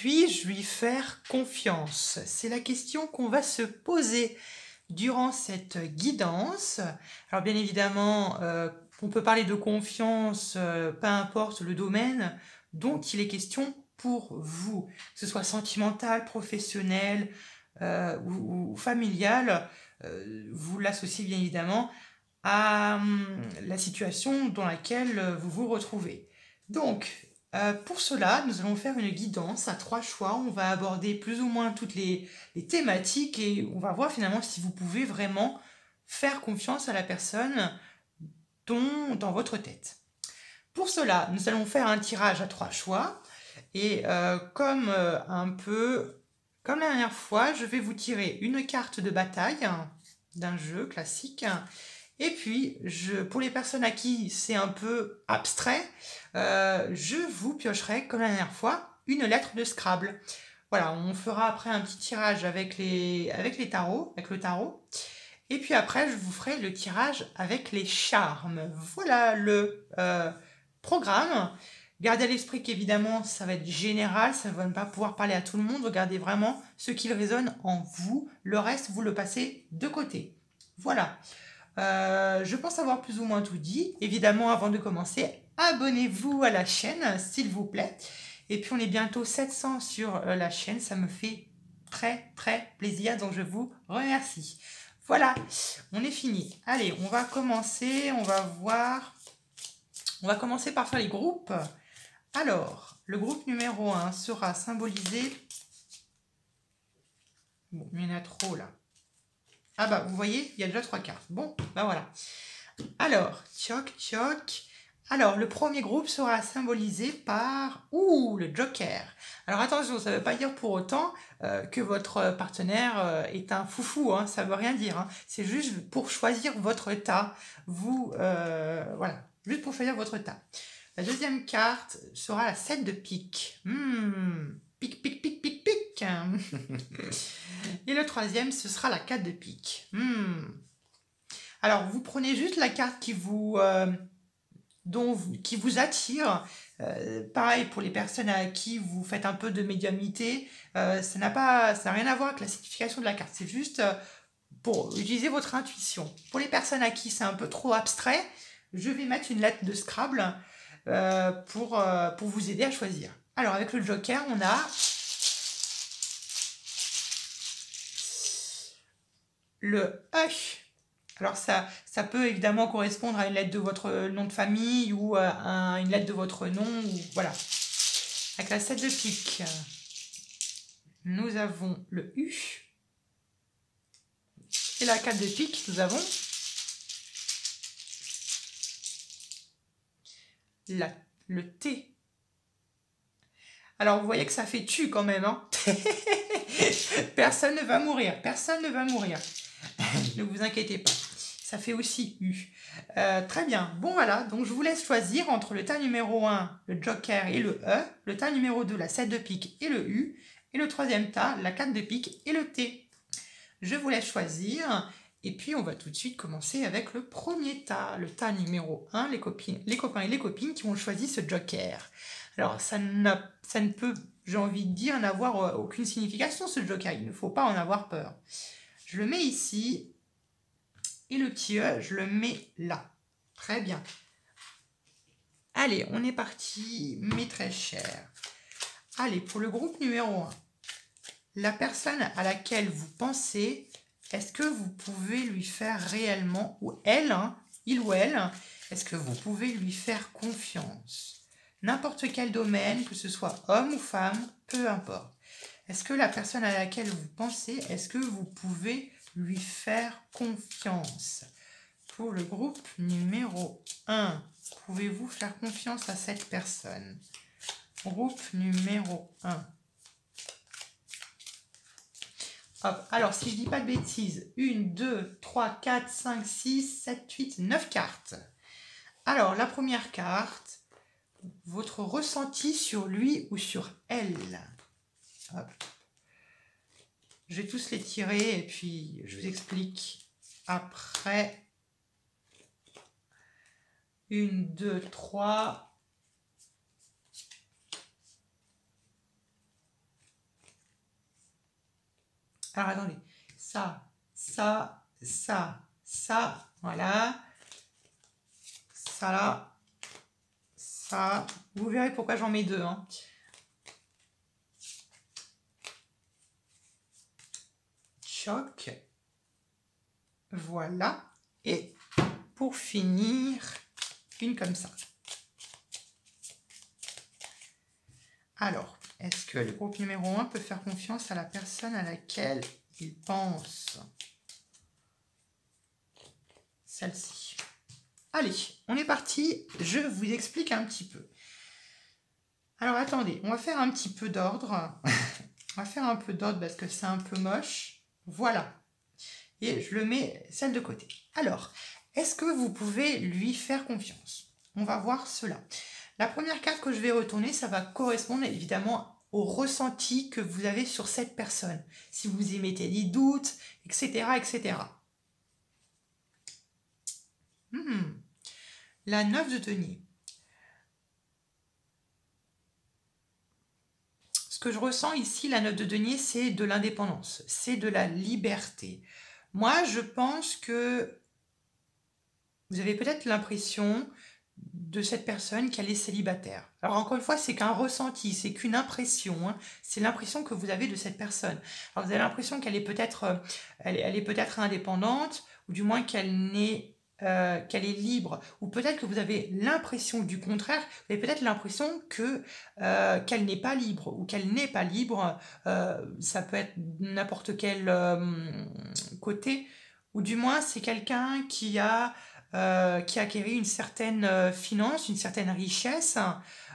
Puis-je lui faire confiance? C'est la question qu'on va se poser durant cette guidance. Alors bien évidemment, on peut parler de confiance, peu importe le domaine dont il est question pour vous, que ce soit sentimental, professionnel ou familial. Vous l'associez bien évidemment à la situation dans laquelle vous vous retrouvez. Donc, pour cela, nous allons faire une guidance à 3 choix. On va aborder plus ou moins toutes les thématiques et on va voir finalement si vous pouvez vraiment faire confiance à la personne dans votre tête. Pour cela, nous allons faire un tirage à 3 choix et comme la dernière fois, je vais vous tirer une carte de bataille d'un jeu classique. Et puis, pour les personnes à qui c'est un peu abstrait, je vous piocherai, comme la dernière fois, une lettre de Scrabble. Voilà, on fera après un petit tirage avec les tarots, avec le tarot. Et puis après, je vous ferai le tirage avec les charmes. Voilà le programme. Gardez à l'esprit qu'évidemment, ça va être général, ça ne va pas pouvoir parler à tout le monde. Regardez vraiment ce qui résonne en vous. Le reste, vous le passez de côté. Voilà. Je pense avoir plus ou moins tout dit. Évidemment, avant de commencer, abonnez-vous à la chaîne, s'il vous plaît. Et puis, on est bientôt 700 sur la chaîne. Ça me fait très, très plaisir. Donc, je vous remercie. Voilà, on est fini. Allez, on va commencer. On va voir. On va commencer par faire les groupes. Alors, le groupe numéro 1 sera symbolisé... Bon, il y en a trop, là. Ah bah, vous voyez, il y a déjà 3 cartes. Bon, bah voilà. Alors, tchoc, tchoc. Alors, le premier groupe sera symbolisé par... Ouh, le Joker. Alors attention, ça ne veut pas dire pour autant que votre partenaire est un foufou, hein, ça ne veut rien dire. Hein. C'est juste pour choisir votre tas. Voilà, juste pour choisir votre tas. La deuxième carte sera la 7 de pique. Pique, pique, pique, pique, pique. Et le troisième, ce sera la 4 de pique. Alors, vous prenez juste la carte qui vous attire. Pareil pour les personnes à qui vous faites un peu de médiumnité. Ça n'a rien à voir avec la signification de la carte. C'est juste pour utiliser votre intuition. Pour les personnes à qui c'est un peu trop abstrait, je vais mettre une lettre de Scrabble pour vous aider à choisir. Alors, avec le Joker, on a le E. Alors ça peut évidemment correspondre à une lettre de votre nom de famille ou à une lettre de votre nom. Voilà. Avec la 7 de pique, nous avons le U. Et la 4 de pique, nous avons le T. Alors vous voyez que ça fait tu quand même. Hein. Personne ne va mourir. Personne ne va mourir. Ne vous inquiétez pas. Ça fait aussi U. Très bien. Bon, voilà. Donc, je vous laisse choisir entre le tas numéro 1, le Joker et le E. Le tas numéro 2, la 7 de pique et le U. Et le troisième tas, la 4 de pique et le T. Je vous laisse choisir. Et puis, on va tout de suite commencer avec le premier tas. Le tas numéro 1, les copains et les copines qui ont choisi ce Joker. Alors, ça ne peut, j'ai envie de dire, n'avoir aucune signification, ce Joker. Il ne faut pas en avoir peur. Je le mets ici. Et le petit E, je le mets là. Très bien. Allez, on est parti, mes très chers. Allez, pour le groupe numéro 1. La personne à laquelle vous pensez, est-ce que vous pouvez lui faire réellement, ou elle, hein, il ou elle, est-ce que vous pouvez lui faire confiance? N'importe quel domaine, que ce soit homme ou femme, peu importe. Est-ce que la personne à laquelle vous pensez, est-ce que vous pouvez lui faire confiance? Pour le groupe numéro 1, pouvez-vous faire confiance à cette personne? Groupe numéro 1. Hop. Alors, si je ne dis pas de bêtises, 1, 2, 3, 4, 5, 6, 7, 8, 9 cartes. Alors, la première carte, votre ressenti sur lui ou sur elle. Hop. Je vais tous les tirer et puis je vous explique après. 1, 2, 3. Alors attendez, ça, voilà. Ça là, ça. Vous verrez pourquoi j'en mets deux. Hein. Choc. Voilà. Et pour finir, une comme ça. Alors, est-ce que le groupe numéro 1 peut faire confiance à la personne à laquelle il pense? Celle-ci. Allez, on est parti. Je vous explique un petit peu. Alors, attendez, on va faire un petit peu d'ordre. On va faire un peu d'ordre parce que c'est un peu moche. Voilà. Et je le mets celle de côté. Alors, est-ce que vous pouvez lui faire confiance? On va voir cela. La première carte que je vais retourner, ça va correspondre évidemment au ressenti que vous avez sur cette personne. Si vous émettez des doutes, etc. etc. La 9 de denier. Ce que je ressens ici, la 9 de denier, c'est de l'indépendance, c'est de la liberté. Moi, je pense que vous avez peut-être l'impression de cette personne qu'elle est célibataire. Alors encore une fois, c'est qu'un ressenti, c'est qu'une impression. Hein. C'est l'impression que vous avez de cette personne. Alors vous avez l'impression qu'elle est peut-être elle est peut-être indépendante, ou du moins qu'elle est libre, ou peut-être que vous avez l'impression du contraire, vous avez peut-être l'impression que qu'elle n'est pas libre, ou qu'elle n'est pas libre, ça peut être n'importe quel côté, ou du moins c'est quelqu'un qui a acquéri une certaine finance, une certaine richesse,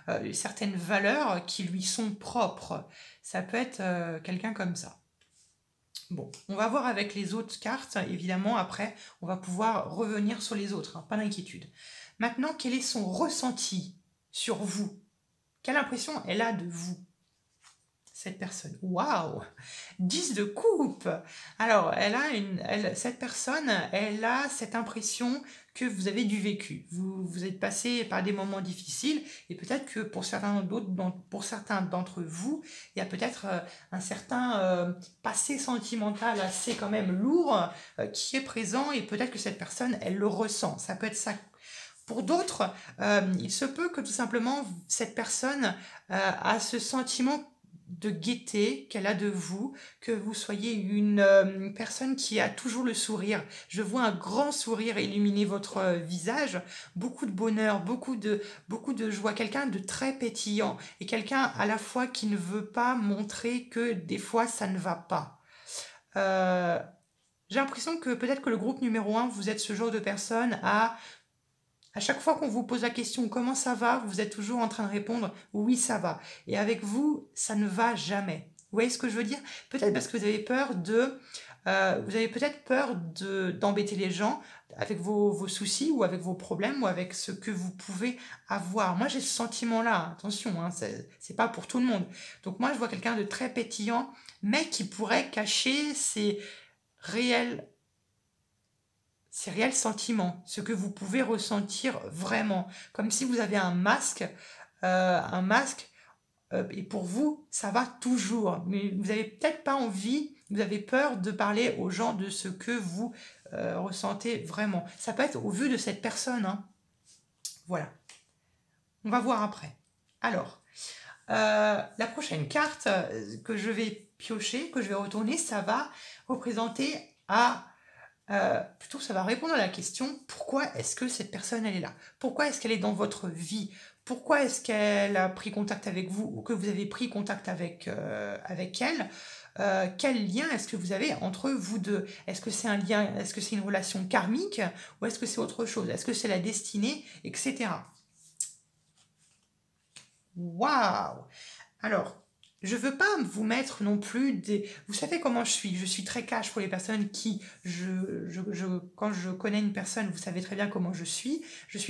une certaine valeur qui lui sont propres. Ça peut être quelqu'un comme ça. Bon, on va voir avec les autres cartes, évidemment, après, on va pouvoir revenir sur les autres, hein, pas d'inquiétude. Maintenant, quel est son ressenti sur vous? Quelle impression elle a de vous, cette personne? Waouh! 10 de coupe! Alors, cette personne, elle a cette impression que vous avez du vécu. Vous êtes passé par des moments difficiles et peut-être que pour certains d'entre vous, il y a peut-être un certain passé sentimental assez quand même lourd qui est présent et peut-être que cette personne, elle le ressent. Ça peut être ça. Pour d'autres, il se peut que tout simplement cette personne a ce sentiment de gaieté qu'elle a de vous, que vous soyez une personne qui a toujours le sourire. Je vois un grand sourire illuminer votre visage, beaucoup de bonheur, beaucoup de joie, quelqu'un de très pétillant et quelqu'un à la fois qui ne veut pas montrer que des fois ça ne va pas. J'ai l'impression que peut-être que le groupe numéro 1, vous êtes ce genre de personne à chaque fois qu'on vous pose la question comment ça va, vous êtes toujours en train de répondre oui ça va. Et avec vous, ça ne va jamais. Vous voyez ce que je veux dire? Peut-être parce que vous avez peur vous avez peut-être peur d'embêter les gens avec vos soucis ou avec vos problèmes ou avec ce que vous pouvez avoir. Moi j'ai ce sentiment-là, attention, hein, c'est pas pour tout le monde. Donc moi je vois quelqu'un de très pétillant, mais qui pourrait cacher ses réels sentiments, ce que vous pouvez ressentir vraiment, comme si vous avez un masque, et pour vous, ça va toujours, mais vous n'avez peut-être pas envie, vous avez peur de parler aux gens de ce que vous ressentez vraiment. Ça peut être au vu de cette personne, hein. Voilà. On va voir après. Alors, la prochaine carte que je vais piocher, que je vais retourner, ça va représenter plutôt ça va répondre à la question pourquoi est-ce que cette personne elle est là? Pourquoi est-ce qu'elle est dans votre vie? Pourquoi est-ce qu'elle a pris contact avec vous ou que vous avez pris contact avec elle? Quel lien est-ce que vous avez entre vous deux? Est-ce que c'est un lien, est-ce que c'est une relation karmique ou est-ce que c'est autre chose? Est-ce que c'est la destinée, etc. Waouh! Alors, je veux pas vous mettre non plus des... Vous savez comment je suis très cash pour les personnes qui... Quand je connais une personne, vous savez très bien comment je suis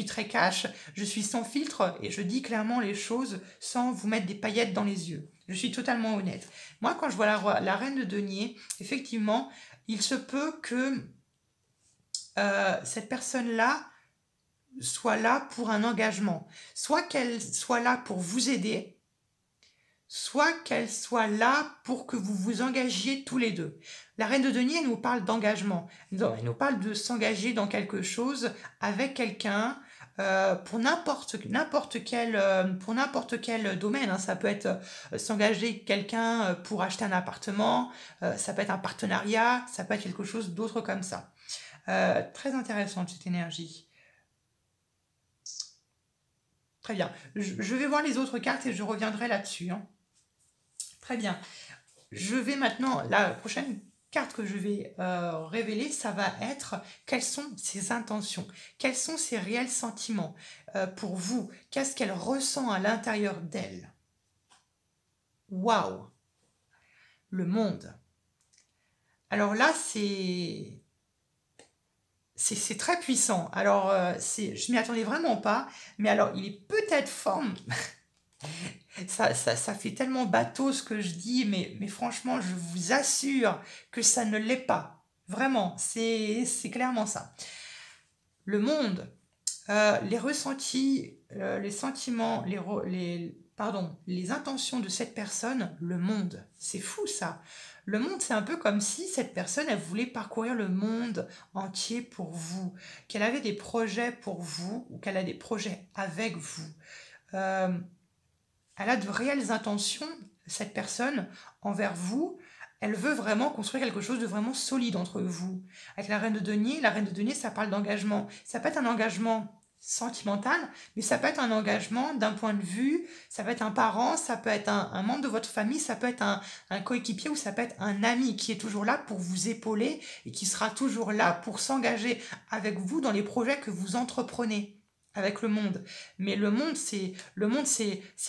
très cash, je suis sans filtre et je dis clairement les choses sans vous mettre des paillettes dans les yeux. Je suis totalement honnête. Moi, quand je vois la reine de denier, effectivement, il se peut que cette personne-là soit là pour un engagement. Soit qu'elle soit là pour vous aider, soit qu'elle soit là pour que vous vous engagiez tous les deux. La reine de denier, elle nous parle d'engagement. Elle nous parle de s'engager dans quelque chose avec quelqu'un pour n'importe quel domaine. Hein. Ça peut être s'engager avec quelqu'un pour acheter un appartement, ça peut être un partenariat, ça peut être quelque chose d'autre comme ça. Très intéressante cette énergie. Très bien. Je vais voir les autres cartes et je reviendrai là-dessus. Hein. Très bien. Je vais maintenant, la prochaine carte que je vais révéler, ça va être quelles sont ses intentions, quels sont ses réels sentiments pour vous, qu'est-ce qu'elle ressent à l'intérieur d'elle. Waouh! Le monde. Alors là, c'est très puissant. Alors, je m'y attendais vraiment pas, mais alors, il est peut-être forme. Ça fait tellement bateau ce que je dis, mais franchement, je vous assure que ça ne l'est pas. Vraiment, c'est clairement ça. Le monde, les ressentis, les sentiments, les intentions de cette personne, le monde, c'est fou ça. Le monde, c'est un peu comme si cette personne, elle voulait parcourir le monde entier pour vous, qu'elle avait des projets pour vous ou qu'elle a des projets avec vous. Elle a de réelles intentions, cette personne, envers vous. Elle veut vraiment construire quelque chose de vraiment solide entre vous. Avec la reine de denier, ça parle d'engagement. Ça peut être un engagement sentimental, mais ça peut être un engagement d'un point de vue, ça peut être un parent, ça peut être un membre de votre famille, ça peut être un coéquipier ou ça peut être un ami qui est toujours là pour vous épauler et qui sera toujours là pour s'engager avec vous dans les projets que vous entreprenez avec le monde. Mais le monde, c'est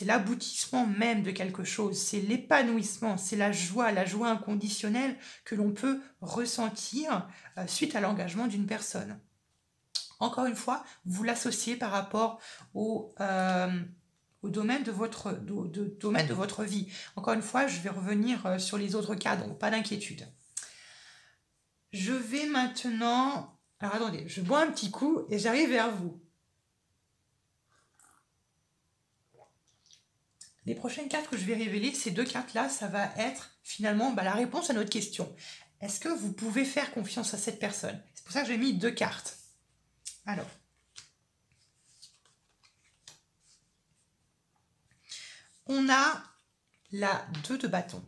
l'aboutissement même de quelque chose, c'est l'épanouissement, c'est la joie inconditionnelle que l'on peut ressentir suite à l'engagement d'une personne. Encore une fois, vous l'associez par rapport au domaine de votre vie. Encore une fois, je vais revenir sur les autres cas, donc pas d'inquiétude. Je vais maintenant... Alors attendez, je bois un petit coup et j'arrive vers vous. Les prochaines cartes que je vais révéler, ces deux cartes-là, ça va être finalement la réponse à notre question. Est-ce que vous pouvez faire confiance à cette personne? C'est pour ça que j'ai mis deux cartes. Alors, on a la 2 de bâton.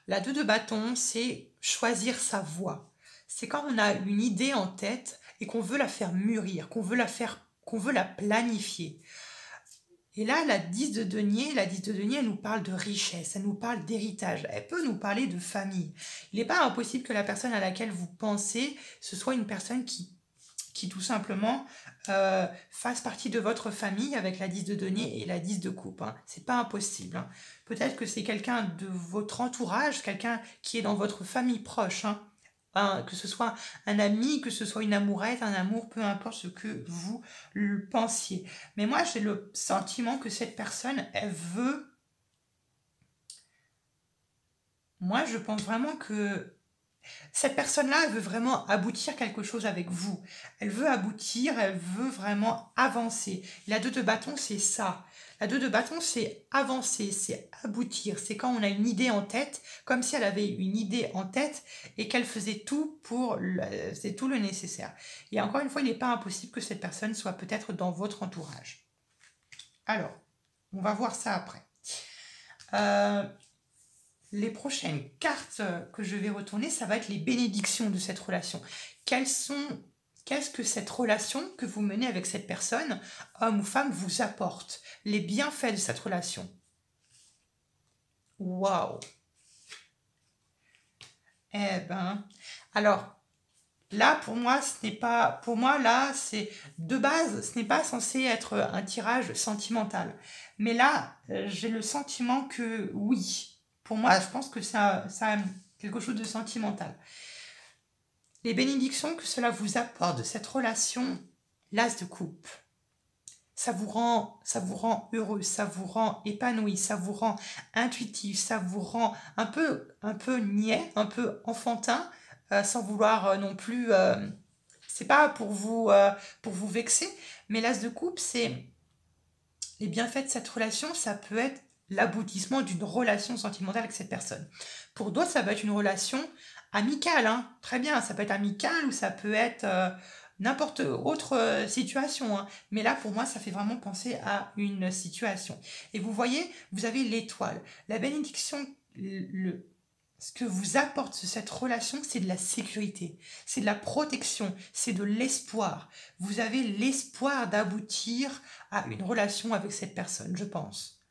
La 2 de bâton, c'est choisir sa voie. C'est quand on a une idée en tête et qu'on veut la faire mûrir, qu'on veut la planifier. Et là, la 10 de denier, elle nous parle de richesse, elle nous parle d'héritage, elle peut nous parler de famille. Il n'est pas impossible que la personne à laquelle vous pensez, ce soit une personne qui tout simplement fasse partie de votre famille avec la 10 de denier et la 10 de coupe. Hein. C'est pas impossible. Hein. Peut-être que c'est quelqu'un de votre entourage, quelqu'un qui est dans votre famille proche. Hein. Que ce soit un ami, que ce soit une amourette, un amour, peu importe ce que vous pensiez. Mais moi, j'ai le sentiment que cette personne, elle veut... Moi, je pense vraiment que cette personne-là, elle veut vraiment aboutir quelque chose avec vous. Elle veut aboutir, elle veut vraiment avancer. La 2 de bâton, c'est ça. La 2 de bâton, c'est avancer, c'est aboutir. C'est quand on a une idée en tête, comme si elle avait une idée en tête et qu'elle faisait tout c'est tout le nécessaire. Et encore une fois, il n'est pas impossible que cette personne soit peut-être dans votre entourage. Alors, on va voir ça après. Les prochaines cartes que je vais retourner, ça va être les bénédictions de cette relation. Qu'est-ce que cette relation que vous menez avec cette personne, homme ou femme, vous apporte? Les bienfaits de cette relation. Waouh! Eh ben, alors, là, pour moi, là, c'est de base, ce n'est pas censé être un tirage sentimental. Mais là, j'ai le sentiment que oui. Pour moi, je pense que ça a quelque chose de sentimental. Les bénédictions que cela vous apporte de cette relation, l'as de coupe, ça vous rend heureux, ça vous rend épanoui, ça vous rend intuitif, ça vous rend un peu niais, un peu enfantin, sans vouloir non plus... c'est pas pour vous vexer, mais l'as de coupe, c'est les bienfaits de cette relation, ça peut être l'aboutissement d'une relation sentimentale avec cette personne. Pour d'autres, ça peut être une relation amicale, hein. Très bien, ça peut être amical ou ça peut être n'importe autre situation, hein. Mais là, pour moi, ça fait vraiment penser à une situation. Et vous voyez, vous avez l'étoile. La bénédiction, ce que vous apporte cette relation, c'est de la sécurité, c'est de la protection, c'est de l'espoir. Vous avez l'espoir d'aboutir à une relation avec cette personne, je pense.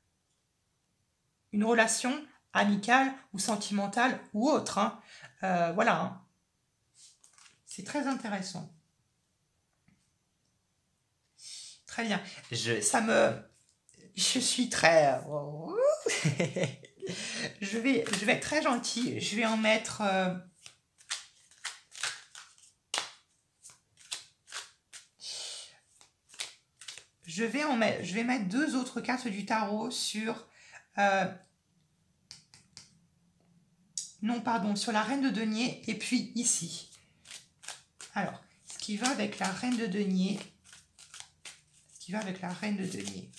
Une relation amicale ou sentimentale ou autre, hein. Voilà, hein. C'est très intéressant. Très bien. Je suis très... je vais être très gentille. Je vais en mettre... je vais mettre 2 autres cartes du tarot sur... non, pardon, sur la reine de denier et puis ici. Alors, ce qui va avec la reine de denier... avec la reine de denier.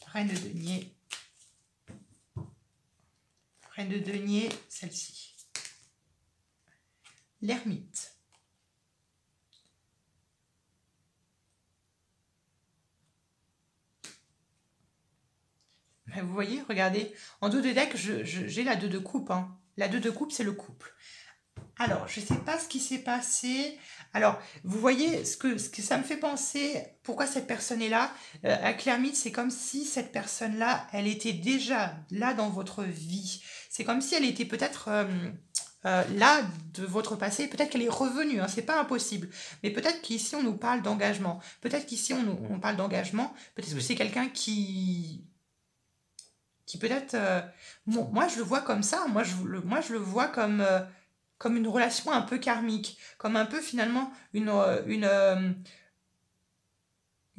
Reine de denier. Reine de denier, celle-ci. L'ermite. Vous voyez, regardez, en dos de deck, j'ai la 2 de coupe, hein. La 2 de coupe, c'est le couple. Alors, je ne sais pas ce qui s'est passé. Alors, vous voyez, ce que ça me fait penser, pourquoi cette personne est là, avec l'ermite, c'est comme si cette personne-là, elle était déjà là dans votre vie. C'est comme si elle était peut-être là de votre passé. Peut-être qu'elle est revenue, hein, c'est pas impossible. Mais peut-être qu'ici, on nous parle d'engagement. Peut-être qu'ici, on parle d'engagement. Peut-être que c'est quelqu'un qui peut-être... bon, moi, je le vois comme ça. Moi, je le vois comme une relation un peu karmique, comme un peu finalement une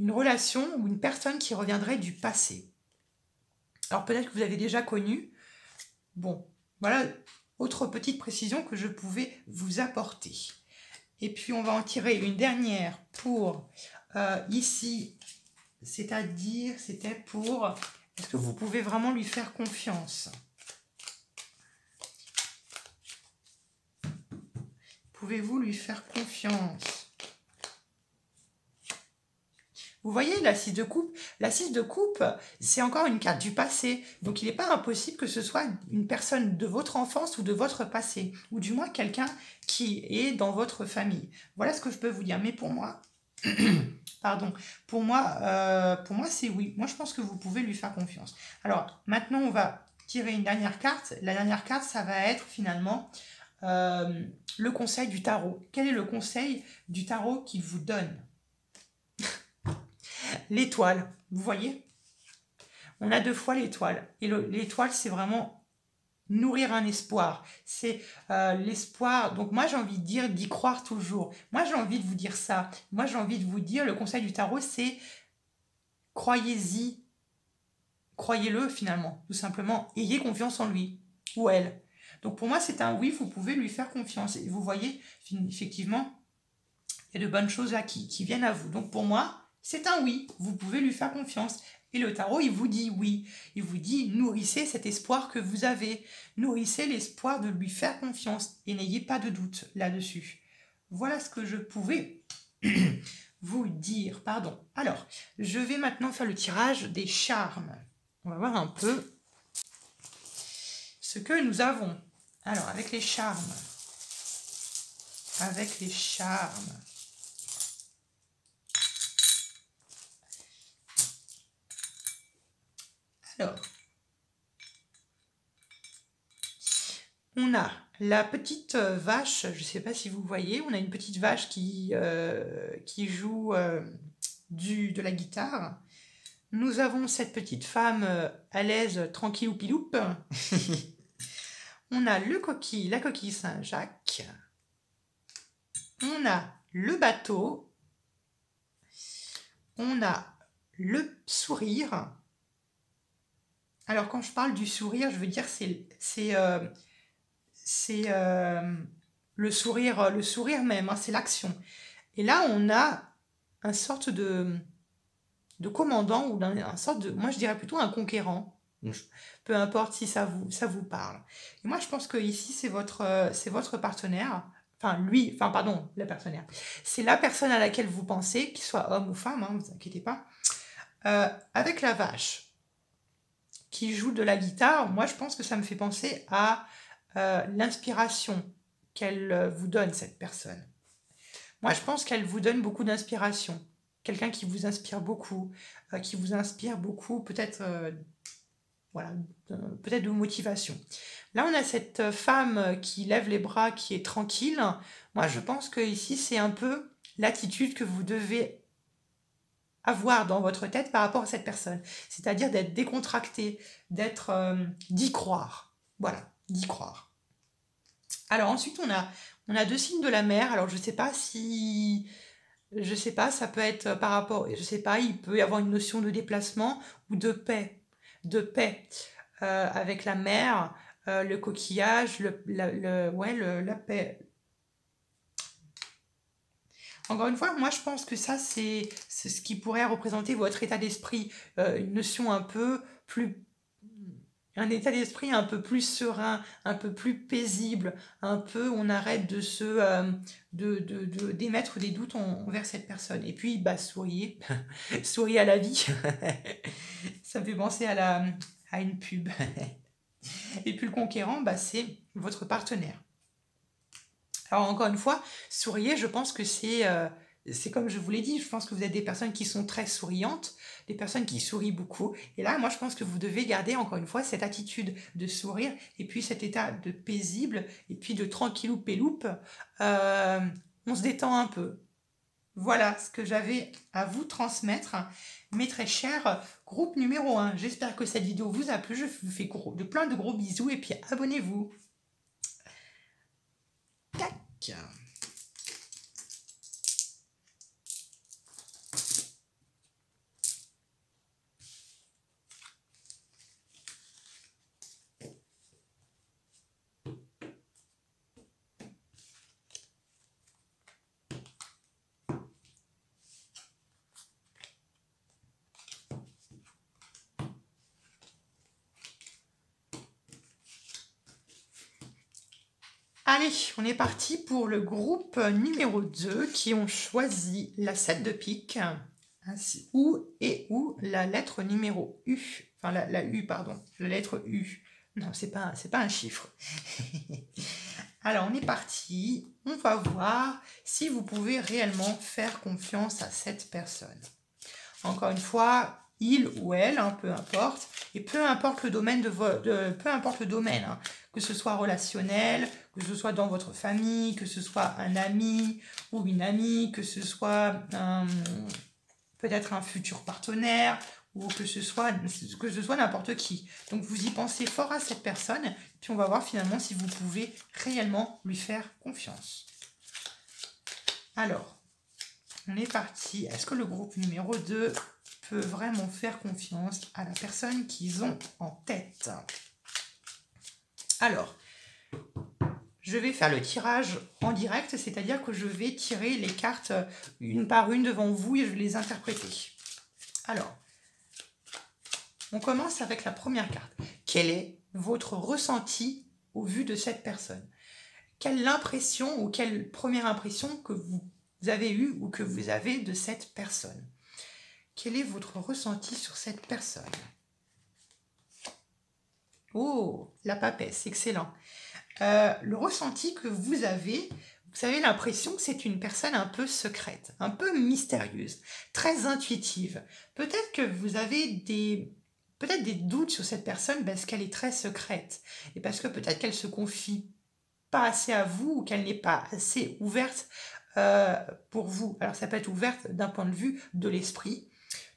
relation ou une personne qui reviendrait du passé. Alors peut-être que vous avez déjà connu. Bon, voilà, autre petite précision que je pouvais vous apporter. Et puis on va en tirer une dernière pour ici, c'est-à-dire c'était pour... Est-ce que vous pouvez vraiment lui faire confiance ? Pouvez-vous lui faire confiance? Vous voyez la 6 de coupe? La 6 de coupe, c'est encore une carte du passé. Donc il n'est pas impossible que ce soit une personne de votre enfance ou de votre passé. Ou du moins quelqu'un qui est dans votre famille. Voilà ce que je peux vous dire. Mais pour moi, pardon, pour moi c'est oui. Moi je pense que vous pouvez lui faire confiance. Alors maintenant on va tirer une dernière carte. La dernière carte, ça va être finalement... le conseil du tarot. Quel est le conseil du tarot qu'il vous donne? L'étoile, vous voyez? On a 2 fois l'étoile. Et l'étoile, c'est vraiment nourrir un espoir. C'est l'espoir. Donc moi, j'ai envie de dire d'y croire toujours. Moi, j'ai envie de vous dire ça. Moi, j'ai envie de vous dire, le conseil du tarot, c'est croyez-y. Croyez-le finalement, tout simplement. Ayez confiance en lui ou elle. Donc pour moi, c'est un oui, vous pouvez lui faire confiance. Et vous voyez, effectivement, il y a de bonnes choses là qui viennent à vous. Donc pour moi, c'est un oui, vous pouvez lui faire confiance. Et le tarot, il vous dit oui. Il vous dit, nourrissez cet espoir que vous avez. Nourrissez l'espoir de lui faire confiance. Et n'ayez pas de doute là-dessus. Voilà ce que je pouvais vous dire. Pardon. Alors, je vais maintenant faire le tirage des charmes. On va voir un peu ce que nous avons. Alors, avec les charmes. Avec les charmes. Alors, on a la petite vache, je ne sais pas si vous voyez, on a une petite vache qui joue de la guitare. Nous avons cette petite femme à l'aise, tranquille ou piloupe. On a la coquille Saint-Jacques. On a le bateau. On a le sourire. Alors, quand je parle du sourire, je veux dire c'est le sourire même, hein, c'est l'action. Et là, on a un sorte de commandant ou un sorte de, moi je dirais plutôt un conquérant. Peu importe si ça vous parle. Et moi, je pense que ici, c'est votre partenaire. Enfin, lui, enfin, pardon, le partenaire. C'est la personne à laquelle vous pensez, qu'il soit homme ou femme, hein, vous inquiétez pas. Avec la vache qui joue de la guitare, moi, je pense que ça me fait penser à l'inspiration qu'elle vous donne, cette personne. Moi, je pense qu'elle vous donne beaucoup d'inspiration. Quelqu'un qui vous inspire beaucoup, peut-être voilà, peut-être de motivation. Là, on a cette femme qui lève les bras, qui est tranquille. Moi, je pense que ici, c'est un peu l'attitude que vous devez avoir dans votre tête par rapport à cette personne. C'est-à-dire d'être décontracté, d'y croire. Voilà, d'y croire. Alors ensuite, on a deux signes de la mer. Alors, je sais pas, ça peut être par rapport, je sais pas, il peut y avoir une notion de déplacement ou de paix avec la mer, le coquillage, la paix. Encore une fois, moi je pense que ça c'est ce qui pourrait représenter votre état d'esprit, une notion un peu plus, un état d'esprit un peu plus serein, un peu plus paisible, un peu on arrête de d'émettre des doutes envers cette personne. Et puis bah souriez, souriez à la vie. Ça me fait penser à une pub. Et puis le conquérant, bah, c'est votre partenaire. Alors encore une fois, souriez, je pense que c'est comme je vous l'ai dit, je pense que vous êtes des personnes qui sont très souriantes, des personnes qui sourient beaucoup. Et là, moi, je pense que vous devez garder encore une fois cette attitude de sourire et puis cet état de paisible et puis de tranquillou péloupe. On se détend un peu. Voilà ce que j'avais à vous transmettre, mes très chers groupe numéro 1. J'espère que cette vidéo vous a plu. Je vous fais plein de gros bisous et puis abonnez-vous. Tac. Allez, on est parti pour le groupe numéro 2 qui ont choisi la 7 de pique ou la lettre numéro U. Enfin, la U, pardon. La lettre U. Non, c'est pas un chiffre. Alors, on est parti. On va voir si vous pouvez réellement faire confiance à cette personne. Encore une fois, il ou elle, hein, peu importe, et peu importe le domaine peu importe le domaine, hein, que ce soit relationnel, que ce soit dans votre famille, que ce soit un ami ou une amie, que ce soit peut-être un futur partenaire ou que ce soit n'importe qui. Donc vous y pensez fort à cette personne, puis on va voir finalement si vous pouvez réellement lui faire confiance. Alors, on est parti. Est-ce que le groupe numéro 2 peut vraiment faire confiance à la personne qu'ils ont en tête? Alors, je vais faire le tirage en direct, c'est-à-dire que je vais tirer les cartes une par une devant vous et je vais les interpréter. Alors, on commence avec la première carte. Quel est votre ressenti au vu de cette personne? Quelle impression ou quelle première impression que vous avez eue ou que vous avez de cette personne? Quel est votre ressenti sur cette personne? Oh, la papesse, excellent. Le ressenti que vous avez l'impression que c'est une personne un peu secrète, un peu mystérieuse, très intuitive. Peut-être que vous avez peut-être des doutes sur cette personne parce qu'elle est très secrète et parce que peut-être qu'elle se confie pas assez à vous ou qu'elle n'est pas assez ouverte pour vous. Alors ça peut être ouverte d'un point de vue de l'esprit,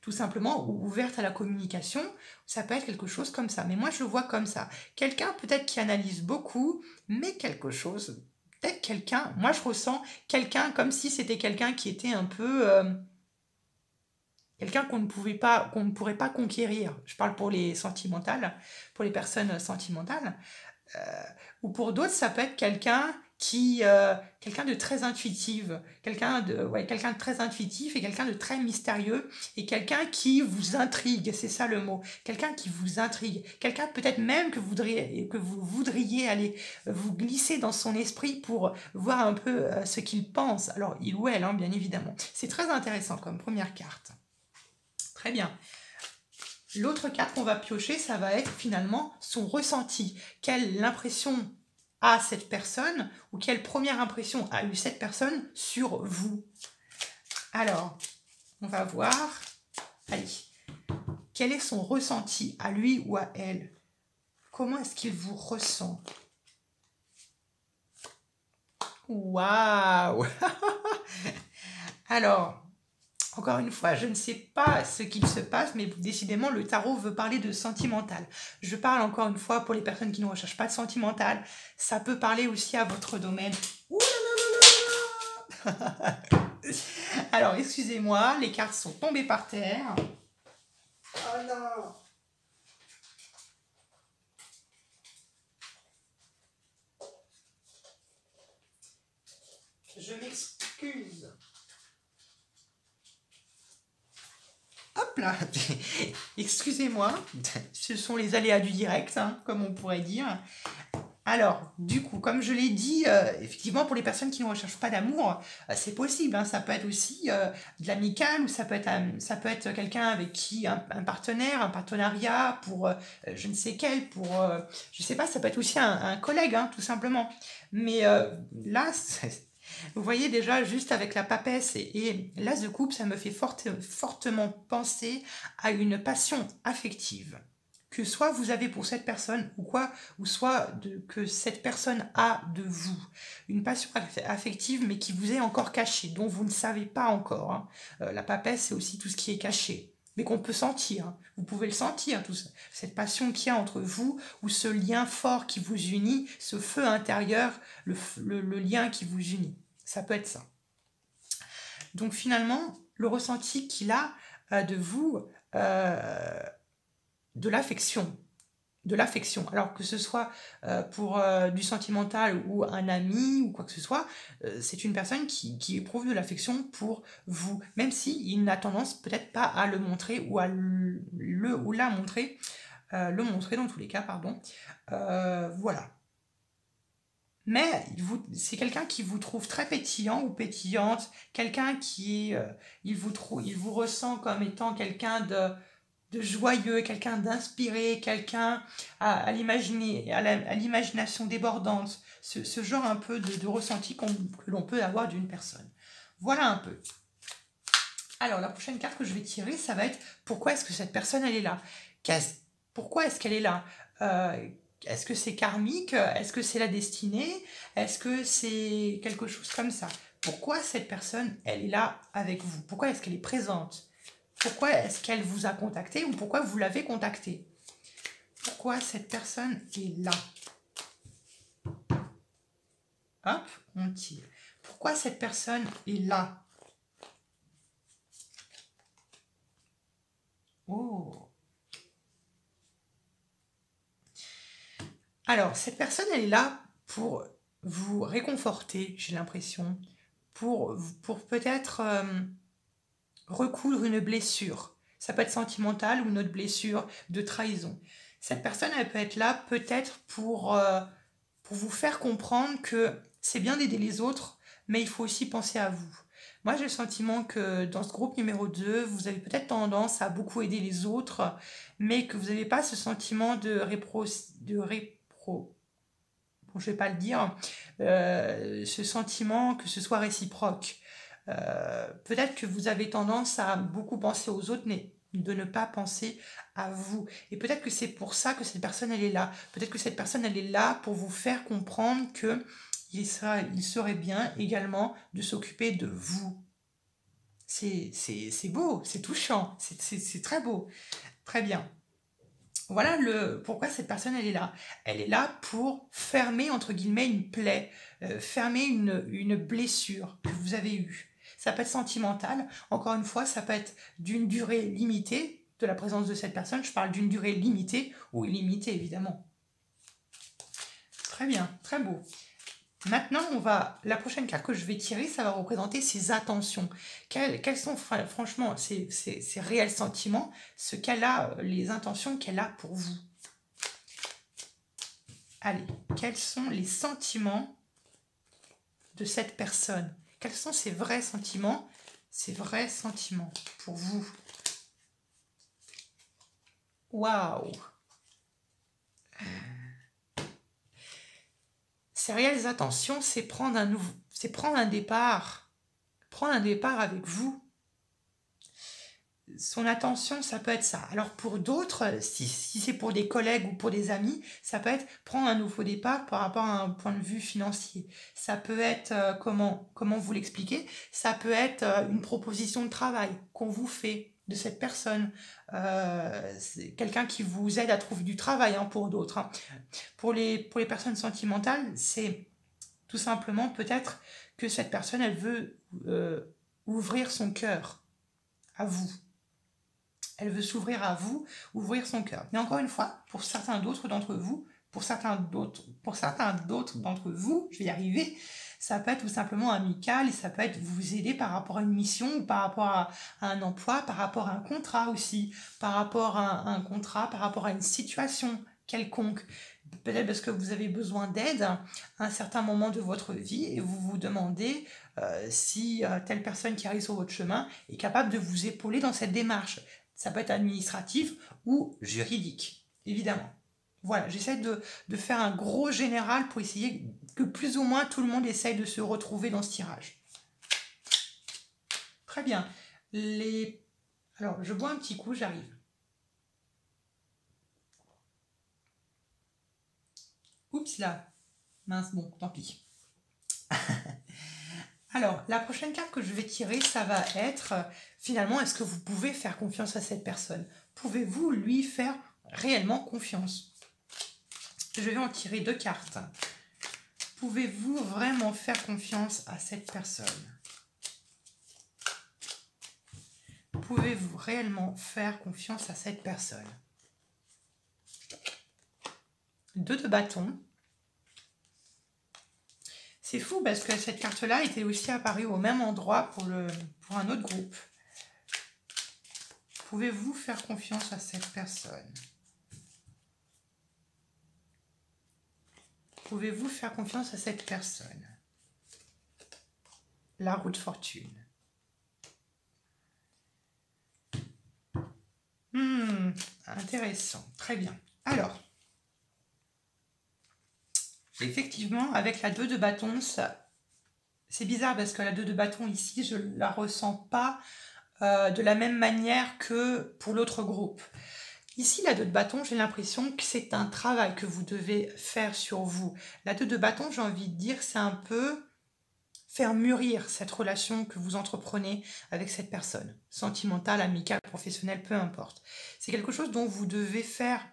tout simplement, ou ouverte à la communication, ça peut être quelque chose comme ça. Mais moi, je le vois comme ça. Quelqu'un peut-être qui analyse beaucoup, mais moi je ressens quelqu'un comme si c'était quelqu'un qui était un peu... quelqu'un qu'on ne pourrait pas conquérir. Je parle pour les sentimentales, pour les personnes sentimentales. Ou pour d'autres, ça peut être quelqu'un quelqu'un de très intuitif, quelqu'un de très intuitif et quelqu'un de très mystérieux et quelqu'un qui vous intrigue, c'est ça le mot, quelqu'un qui vous intrigue, quelqu'un peut-être même que vous voudriez aller vous glisser dans son esprit pour voir un peu ce qu'il pense, alors il ou elle, hein, bien évidemment. C'est très intéressant comme première carte. Très bien. L'autre carte qu'on va piocher, ça va être finalement son ressenti. Quelle impression a cette personne ou quelle première impression a eu cette personne sur vous? Alors, on va voir. Allez, quel est son ressenti à lui ou à elle? Comment est-ce qu'il vous ressent? Waouh! Alors, encore une fois, je ne sais pas ce qu'il se passe, mais décidément, le tarot veut parler de sentimental. Je parle encore une fois pour les personnes qui ne recherchent pas de sentimental. Ça peut parler aussi à votre domaine. Ouh là là là là. Alors, excusez-moi, les cartes sont tombées par terre. Oh non! Je m'excuse. Hop là, excusez-moi, ce sont les aléas du direct, hein, comme on pourrait dire. Alors, du coup, comme je l'ai dit, effectivement, pour les personnes qui ne recherchent pas d'amour, c'est possible, hein, ça peut être aussi de l'amical, ou ça peut être quelqu'un avec qui, un partenaire, un partenariat pour je ne sais quel, pour, je sais pas, ça peut être aussi un collègue, hein, tout simplement. Mais là, vous voyez déjà, juste avec la papesse et l'as de coupe, ça me fait fortement penser à une passion affective que soit vous avez pour cette personne ou soit que cette personne a de vous. Une passion affective mais qui vous est encore cachée, dont vous ne savez pas encore. Hein. La papesse, c'est aussi tout ce qui est caché, mais qu'on peut sentir. Hein. Vous pouvez le sentir, tout ça. Cette passion qu'il y a entre vous, ou ce lien fort qui vous unit, ce feu intérieur, le lien qui vous unit. Ça peut être ça. Donc finalement, le ressenti qu'il a de vous, de l'affection. Alors que ce soit pour du sentimental ou un ami ou quoi que ce soit, c'est une personne qui éprouve de l'affection pour vous, même s'il n'a tendance peut-être pas à le montrer ou à la montrer, le montrer dans tous les cas, pardon. Voilà. Mais c'est quelqu'un qui vous trouve très pétillant ou pétillante, quelqu'un qui il vous ressent comme étant quelqu'un de joyeux, quelqu'un d'inspiré, quelqu'un à l'imagination débordante, ce genre un peu de ressenti que l'on peut avoir d'une personne. Voilà un peu. Alors, la prochaine carte que je vais tirer, ça va être pourquoi est-ce que cette personne, elle est là? Pourquoi est-ce qu'elle est là? Est-ce que c'est karmique? Est-ce que c'est la destinée? Est-ce que c'est quelque chose comme ça? Pourquoi cette personne, elle est là avec vous? Pourquoi est-ce qu'elle est présente? Pourquoi est-ce qu'elle vous a contacté ou pourquoi vous l'avez contactée? Pourquoi cette personne est là? Hop, on tire. Pourquoi cette personne est là? Oh. Alors, cette personne, elle est là pour vous réconforter, j'ai l'impression, pour peut-être recoudre une blessure. Ça peut être sentimental ou une autre blessure de trahison. Cette personne, elle peut être là peut-être pour vous faire comprendre que c'est bien d'aider les autres, mais il faut aussi penser à vous. Moi, j'ai le sentiment que dans ce groupe numéro 2, vous avez peut-être tendance à beaucoup aider les autres, mais que vous n'avez pas ce sentiment bon, je vais pas le dire, ce sentiment que ce soit réciproque. Peut-être que vous avez tendance à beaucoup penser aux autres, mais de ne pas penser à vous. Et peut-être que c'est pour ça que cette personne, elle est là. Peut-être que cette personne, elle est là pour vous faire comprendre que il serait bien également de s'occuper de vous. C'est beau, c'est touchant, c'est très beau. Très bien. Voilà pourquoi cette personne, elle est là. Elle est là pour fermer, entre guillemets, une plaie, fermer une blessure que vous avez eue. Ça peut être sentimental. Encore une fois, ça peut être d'une durée limitée de la présence de cette personne. Je parle d'une durée limitée ou illimitée, évidemment. Très bien, très beau. Maintenant, la prochaine carte que je vais tirer, ça va représenter ses intentions. Quels sont franchement ses réels sentiments, les intentions qu'elle a pour vous. Allez, quels sont les sentiments de cette personne? Quels sont ses vrais sentiments pour vous? Waouh! Ses réelles intentions, c'est prendre un départ. Prendre un départ avec vous. Son attention, ça peut être ça. Alors pour d'autres, si c'est pour des collègues ou pour des amis, ça peut être prendre un nouveau départ par rapport à un point de vue financier. Ça peut être, comment vous l'expliquer? Ça peut être une proposition de travail qu'on vous fait de cette personne. C'est quelqu'un qui vous aide à trouver du travail, hein, pour d'autres. Hein. Pour les personnes sentimentales, c'est tout simplement peut-être que cette personne, elle veut ouvrir son cœur à vous. Elle veut s'ouvrir à vous, ouvrir son cœur. Mais encore une fois, pour certains d'autres d'entre vous, d'entre vous, je vais y arriver, ça peut être tout simplement amical et ça peut être vous aider par rapport à une mission ou par rapport à un emploi, par rapport à un contrat aussi, par rapport à un contrat, par rapport à une situation quelconque. Peut-être parce que vous avez besoin d'aide à un certain moment de votre vie et vous vous demandez si telle personne qui arrive sur votre chemin est capable de vous épauler dans cette démarche. Ça peut être administratif ou juridique, évidemment. Voilà, j'essaie de faire un gros général pour essayer que plus ou moins tout le monde essaye de se retrouver dans ce tirage. Très bien. Alors, je bois un petit coup, j'arrive. Oups là. Mince, bon, tant pis. Alors, la prochaine carte que je vais tirer, ça va être, finalement, est-ce que vous pouvez faire confiance à cette personne? Pouvez-vous lui faire réellement confiance? Je vais en tirer 2 cartes. Pouvez-vous vraiment faire confiance à cette personne? Pouvez-vous réellement faire confiance à cette personne? 2 de bâton. C'est fou parce que cette carte-là était aussi apparue au même endroit pour un autre groupe. Pouvez-vous faire confiance à cette personne? Pouvez-vous faire confiance à cette personne? La roue de fortune. Intéressant. Très bien. Alors, effectivement, avec la 2 de bâton, c'est bizarre parce que la 2 de bâton ici, je ne la ressens pas de la même manière que pour l'autre groupe. Ici, la 2 de bâton, j'ai l'impression que c'est un travail que vous devez faire sur vous. La 2 de bâton, j'ai envie de dire, c'est un peu faire mûrir cette relation que vous entreprenez avec cette personne, sentimentale, amicale, professionnelle, peu importe. C'est quelque chose dont vous devez faire,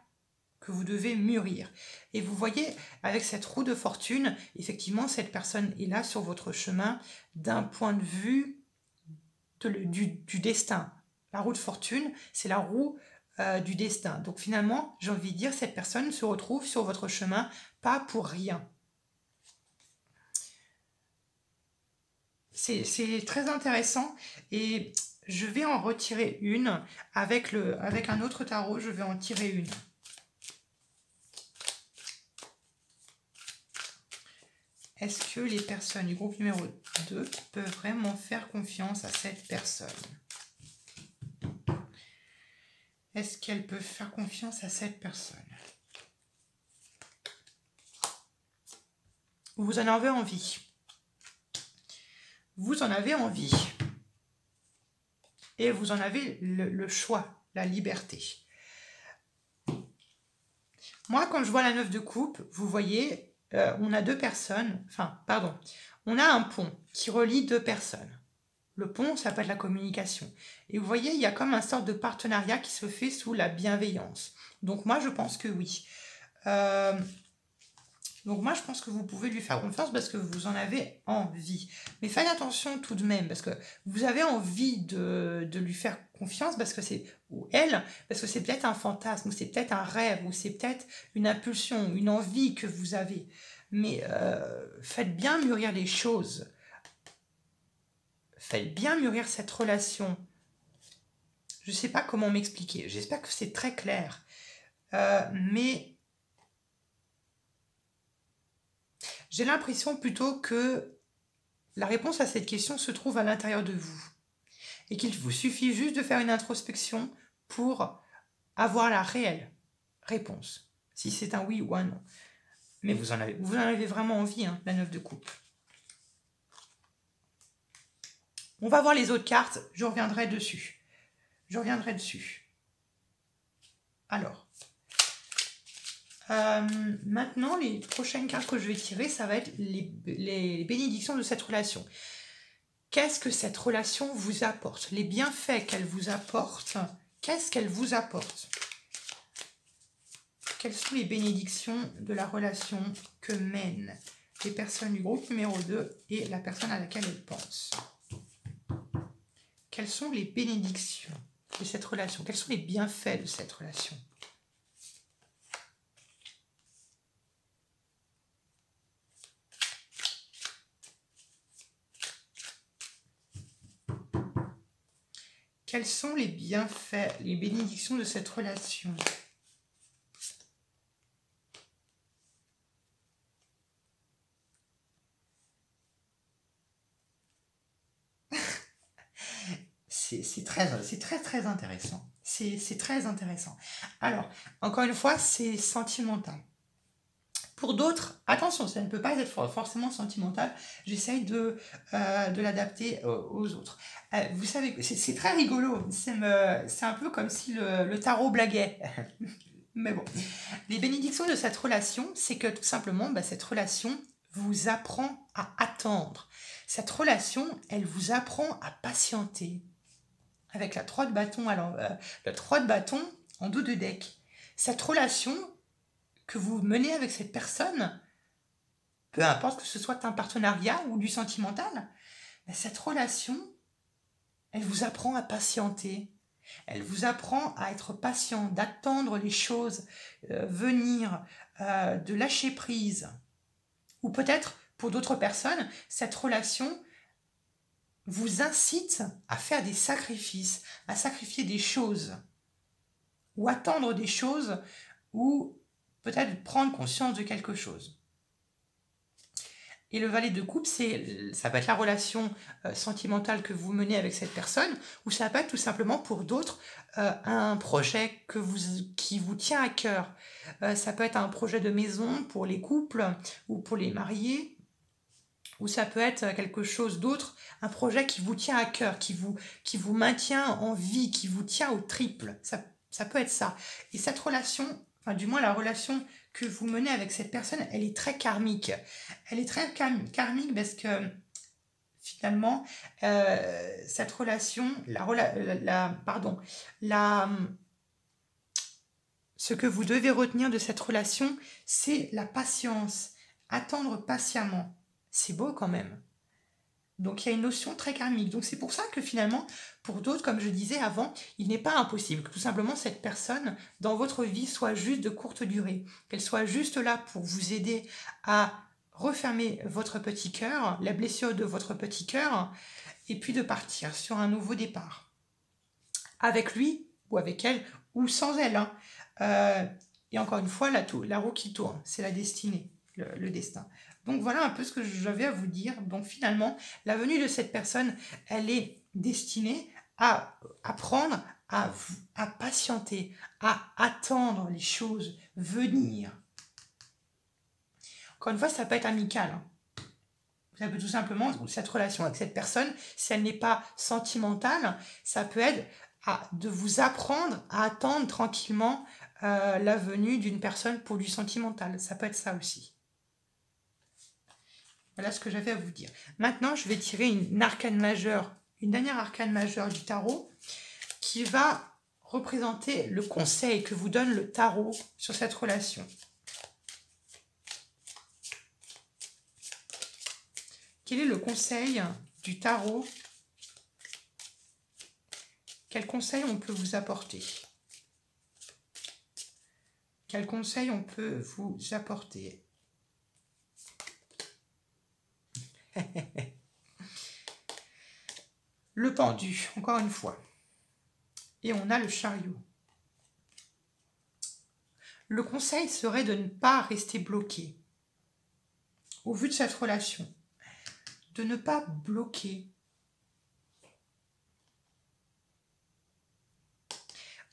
que vous devez mûrir. Et vous voyez, avec cette roue de fortune, effectivement, cette personne est là sur votre chemin d'un point de vue du destin. La roue de fortune, c'est la roue du destin. Donc finalement, j'ai envie de dire, cette personne se retrouve sur votre chemin, pas pour rien. C'est très intéressant et je vais en retirer une avec un autre tarot, je vais en tirer une. Est-ce que les personnes du groupe numéro 2 peuvent vraiment faire confiance à cette personne? Est-ce qu'elles peuvent faire confiance à cette personne? Vous en avez envie. Vous en avez envie. Et vous en avez le choix, la liberté. Moi, quand je vois la 9 de coupe, vous voyez, on a 2 personnes, on a un pont qui relie 2 personnes. Le pont, ça peut être la communication. Et vous voyez, il y a comme un sorte de partenariat qui se fait sous la bienveillance. Donc moi, je pense que oui. Donc moi, je pense que vous pouvez lui faire confiance parce que vous en avez envie. Mais faites attention tout de même, parce que vous avez envie de lui faire confiance, parce que parce que c'est peut-être un fantasme, ou c'est peut-être un rêve, ou c'est peut-être une impulsion, une envie que vous avez. mais faites bien mûrir les choses. Faites bien mûrir cette relation. Je ne sais pas comment m'expliquer. J'espère que c'est très clair. Mais j'ai l'impression plutôt que la réponse à cette question se trouve à l'intérieur de vous. Et qu'il vous suffit juste de faire une introspection pour avoir la réelle réponse. Si c'est un oui ou un non. Mais vous en avez vraiment envie, hein, la 9 de coupe. On va voir les autres cartes, je reviendrai dessus. Alors, maintenant, les prochaines cartes que je vais tirer, ça va être les bénédictions de cette relation. Qu'est-ce que cette relation vous apporte? Les bienfaits qu'elle vous apporte, qu'est-ce qu'elle vous apporte? Quelles sont les bénédictions de la relation que mènent les personnes du groupe numéro 2 et la personne à laquelle elles pensent? Quelles sont les bénédictions de cette relation? Quels sont les bienfaits de cette relation? Quels sont les bienfaits, les bénédictions de cette relation? C'est très intéressant. C'est très intéressant. Alors, encore une fois, c'est sentimental. Pour d'autres, attention, ça ne peut pas être forcément sentimental. J'essaye de l'adapter aux autres. Vous savez, c'est très rigolo. C'est un peu comme si le tarot blaguait. Mais bon, les bénédictions de cette relation, c'est que tout simplement, cette relation vous apprend à attendre. Cette relation, elle vous apprend à patienter. Avec la 3 de bâton, le 3 de bâton en dos de deck. Cette relation que vous menez avec cette personne, peu importe que ce soit un partenariat ou du sentimental, cette relation, elle vous apprend à patienter. Elle vous apprend à être patient, d'attendre les choses venir, de lâcher prise. Ou peut-être, pour d'autres personnes, cette relation vous incite à faire des sacrifices, à sacrifier des choses, ou attendre des choses, ou peut-être prendre conscience de quelque chose. Et le valet de coupe, ça peut être la relation sentimentale que vous menez avec cette personne, ou ça peut être tout simplement pour d'autres un projet qui vous tient à cœur. Ça peut être un projet de maison pour les couples ou pour les mariés, ou ça peut être quelque chose d'autre, un projet qui vous tient à cœur, qui vous maintient en vie, qui vous tient au triple. Ça peut être ça. Et cette relation, enfin du moins la relation que vous menez avec cette personne, elle est très karmique. Elle est très karmique parce que finalement, cette relation, ce que vous devez retenir de cette relation, c'est la patience. Attendre patiemment. C'est beau quand même. Donc il y a une notion très karmique. Donc c'est pour ça que finalement, pour d'autres, comme je disais avant, il n'est pas impossible que tout simplement cette personne dans votre vie soit juste de courte durée, qu'elle soit juste là pour vous aider à refermer votre petit cœur, la blessure de votre petit cœur, et puis de partir sur un nouveau départ. Avec lui, ou avec elle, ou sans elle. Et encore une fois, la roue qui tourne, c'est la destinée, le destin. Donc voilà un peu ce que j'avais à vous dire. Donc finalement, la venue de cette personne, elle est destinée à apprendre à patienter, à attendre les choses venir. Encore une fois, ça peut être amical. Ça peut tout simplement, cette relation avec cette personne, si elle n'est pas sentimentale, ça peut être de vous apprendre à attendre tranquillement la venue d'une personne pour du sentimental. Ça peut être ça aussi. Voilà ce que j'avais à vous dire. Maintenant, je vais tirer une arcane majeure, une dernière arcane majeure du tarot qui va représenter le conseil que vous donne le tarot sur cette relation. Quel est le conseil du tarot? Quel conseil on peut vous apporter? Quel conseil on peut vous apporter? Le pendu, encore une fois. Et on a le chariot. Le conseil serait de ne pas rester bloqué. Au vu de cette relation, de ne pas bloquer.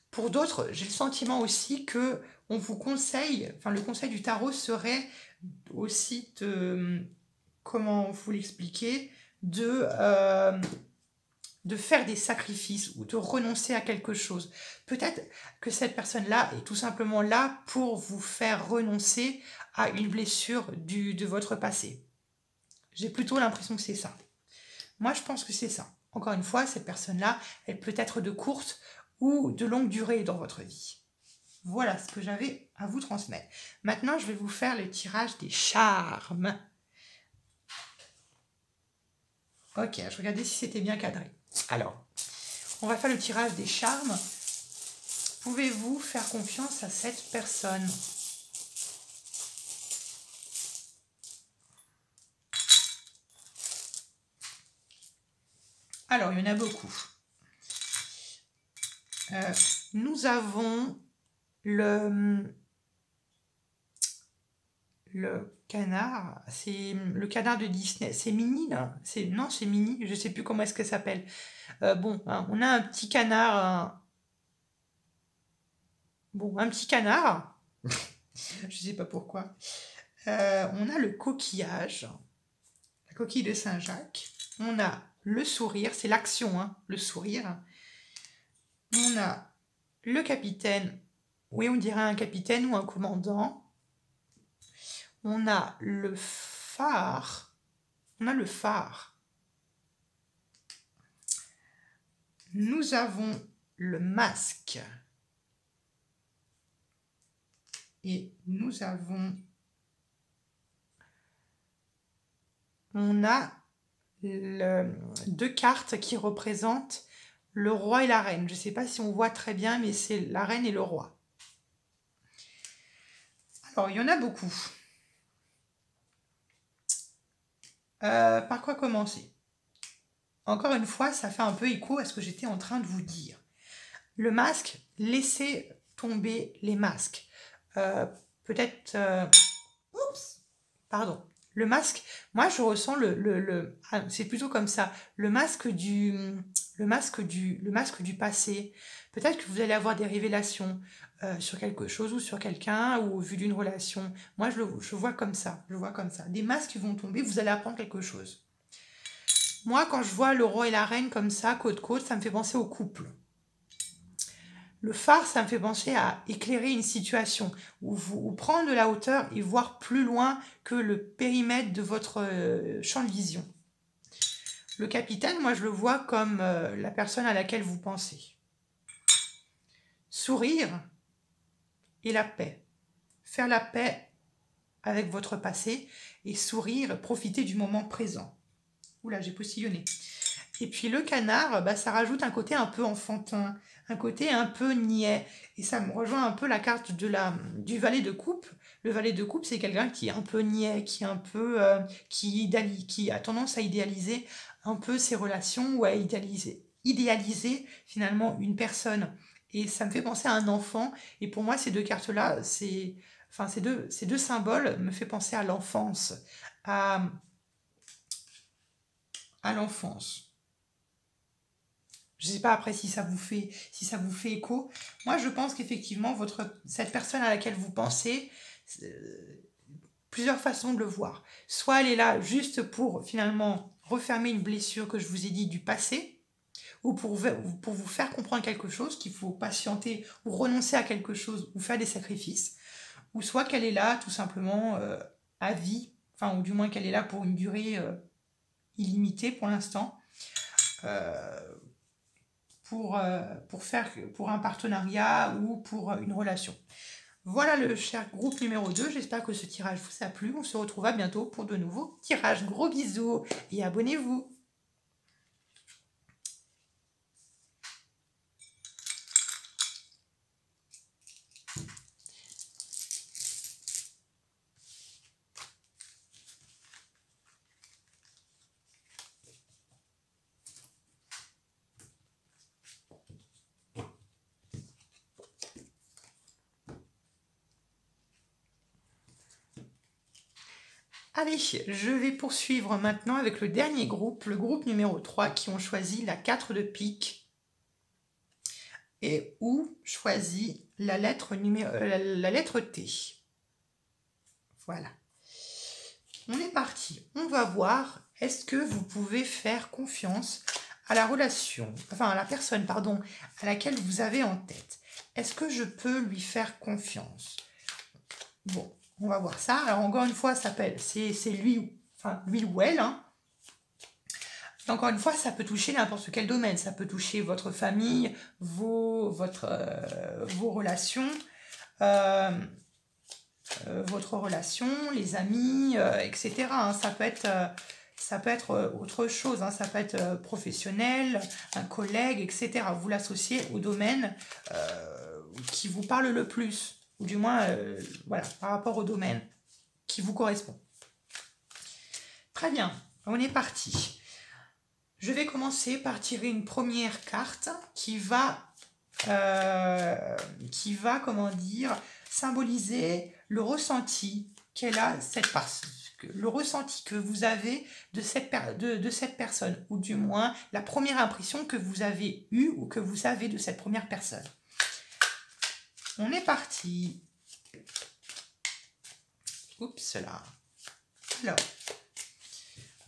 Pour d'autres, j'ai le sentiment aussi que on vous conseille, enfin le conseil du tarot serait aussi de, comment vous l'expliquer, de faire des sacrifices ou de renoncer à quelque chose. Peut-être que cette personne-là est tout simplement là pour vous faire renoncer à une blessure de votre passé. J'ai plutôt l'impression que c'est ça. Moi, je pense que c'est ça. Encore une fois, cette personne-là, elle peut être de courte ou de longue durée dans votre vie. Voilà ce que j'avais à vous transmettre. Maintenant, je vais vous faire le tirage des charmes. Ok, je regardais si c'était bien cadré. Alors, on va faire le tirage des charmes. Pouvez-vous faire confiance à cette personne? Alors, il y en a beaucoup. Nous avons le canard. C'est le canard de Disney. C'est Minnie, là? Non, c'est Minnie. Je ne sais plus comment est-ce qu'elle s'appelle. Bon, hein, on a un petit canard. Bon, un petit canard. Je ne sais pas pourquoi. On a le coquillage. La coquille de Saint-Jacques. On a le sourire. C'est l'action, hein, le sourire. On a le capitaine. Oui, on dirait un capitaine ou un commandant. On a le phare. On a le phare. Nous avons le masque. Et nous avons... On a deux cartes qui représentent le roi et la reine. Je ne sais pas si on voit très bien, mais c'est la reine et le roi. Alors, il y en a beaucoup. Par quoi commencer? Encore une fois, ça fait un peu écho à ce que j'étais en train de vous dire. Le masque, laissez tomber les masques. Peut-être... oups, pardon. Le masque, moi je ressens c'est plutôt comme ça, le masque du passé. Peut-être que vous allez avoir des révélations sur quelque chose ou sur quelqu'un ou au vu d'une relation. Moi je vois comme ça, Des masques qui vont tomber, vous allez apprendre quelque chose. Moi quand je vois le roi et la reine comme ça, côte à côte, ça me fait penser au couple. Le phare, ça me fait penser à éclairer une situation, ou prendre de la hauteur et voir plus loin que le périmètre de votre champ de vision. Le capitaine, moi je le vois comme la personne à laquelle vous pensez. Sourire et la paix. Faire la paix avec votre passé et sourire, profiter du moment présent. Oula, j'ai postillonné. Et puis le canard, bah, ça rajoute un côté un peu enfantin, un côté un peu niais. Et ça me rejoint un peu la carte du valet de coupe. Le valet de coupe, c'est quelqu'un qui est un peu niais, qui est un peu qui a tendance à idéaliser un peu ses relations ou à idéaliser finalement une personne. Et ça me fait penser à un enfant. Et pour moi, ces deux cartes-là, ces deux symboles me fait penser à l'enfance, à l'enfance. Je ne sais pas après si ça vous fait écho. Moi, je pense qu'effectivement, cette personne à laquelle vous pensez, plusieurs façons de le voir. Soit elle est là juste pour finalement refermer une blessure que je vous ai dit du passé, ou pour vous faire comprendre quelque chose, qu'il faut patienter ou renoncer à quelque chose ou faire des sacrifices, ou soit qu'elle est là tout simplement à vie, enfin, ou du moins qu'elle est là pour une durée illimitée pour l'instant. Pour un partenariat ou pour une relation. Voilà le cher groupe numéro 2. J'espère que ce tirage vous a plu. On se retrouve à bientôt pour de nouveaux tirages. Gros bisous et abonnez-vous. Allez, je vais poursuivre maintenant avec le dernier groupe, le groupe numéro 3, qui ont choisi la 4 de pique et ou choisi la lettre, la lettre T. Voilà. On est parti. On va voir, est-ce que vous pouvez faire confiance à la relation, enfin à la personne, pardon, à laquelle vous avez en tête. Est-ce que je peux lui faire confiance? Bon, on va voir ça. Alors encore une fois, c'est lui, enfin lui ou elle. Hein. Et encore une fois, ça peut toucher n'importe quel domaine. Ça peut toucher votre famille, vos relations, votre relation, les amis, etc. Hein. Ça peut être autre chose. Hein. Ça peut être professionnel, un collègue, etc. Vous l'associez au domaine qui vous parle le plus. Ou du moins, voilà, par rapport au domaine qui vous correspond. Très bien, on est parti. Je vais commencer par tirer une première carte qui va, comment dire, symboliser le ressenti qu'elle a cette personne, le ressenti que vous avez de cette personne, ou du moins la première impression que vous avez eue ou que vous avez de cette première personne. On est parti. Oups là. Alors,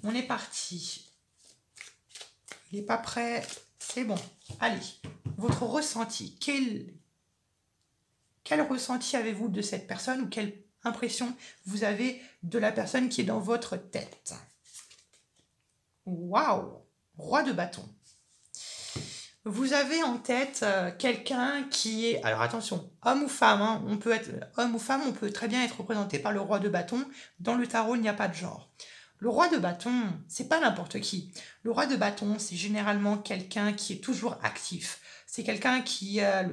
on est parti. Il n'est pas prêt. C'est bon. Allez, votre ressenti. Quel ressenti avez-vous de cette personne ou quelle impression vous avez de la personne qui est dans votre tête? Waouh! Roi de bâton. Vous avez en tête quelqu'un qui est... Alors attention, homme ou femme, hein, on peut être homme ou femme, on peut très bien être représenté par le roi de bâton. Dans le tarot, il n'y a pas de genre. Le roi de bâton, c'est pas n'importe qui. Le roi de bâton, c'est généralement quelqu'un qui est toujours actif. C'est quelqu'un qui a,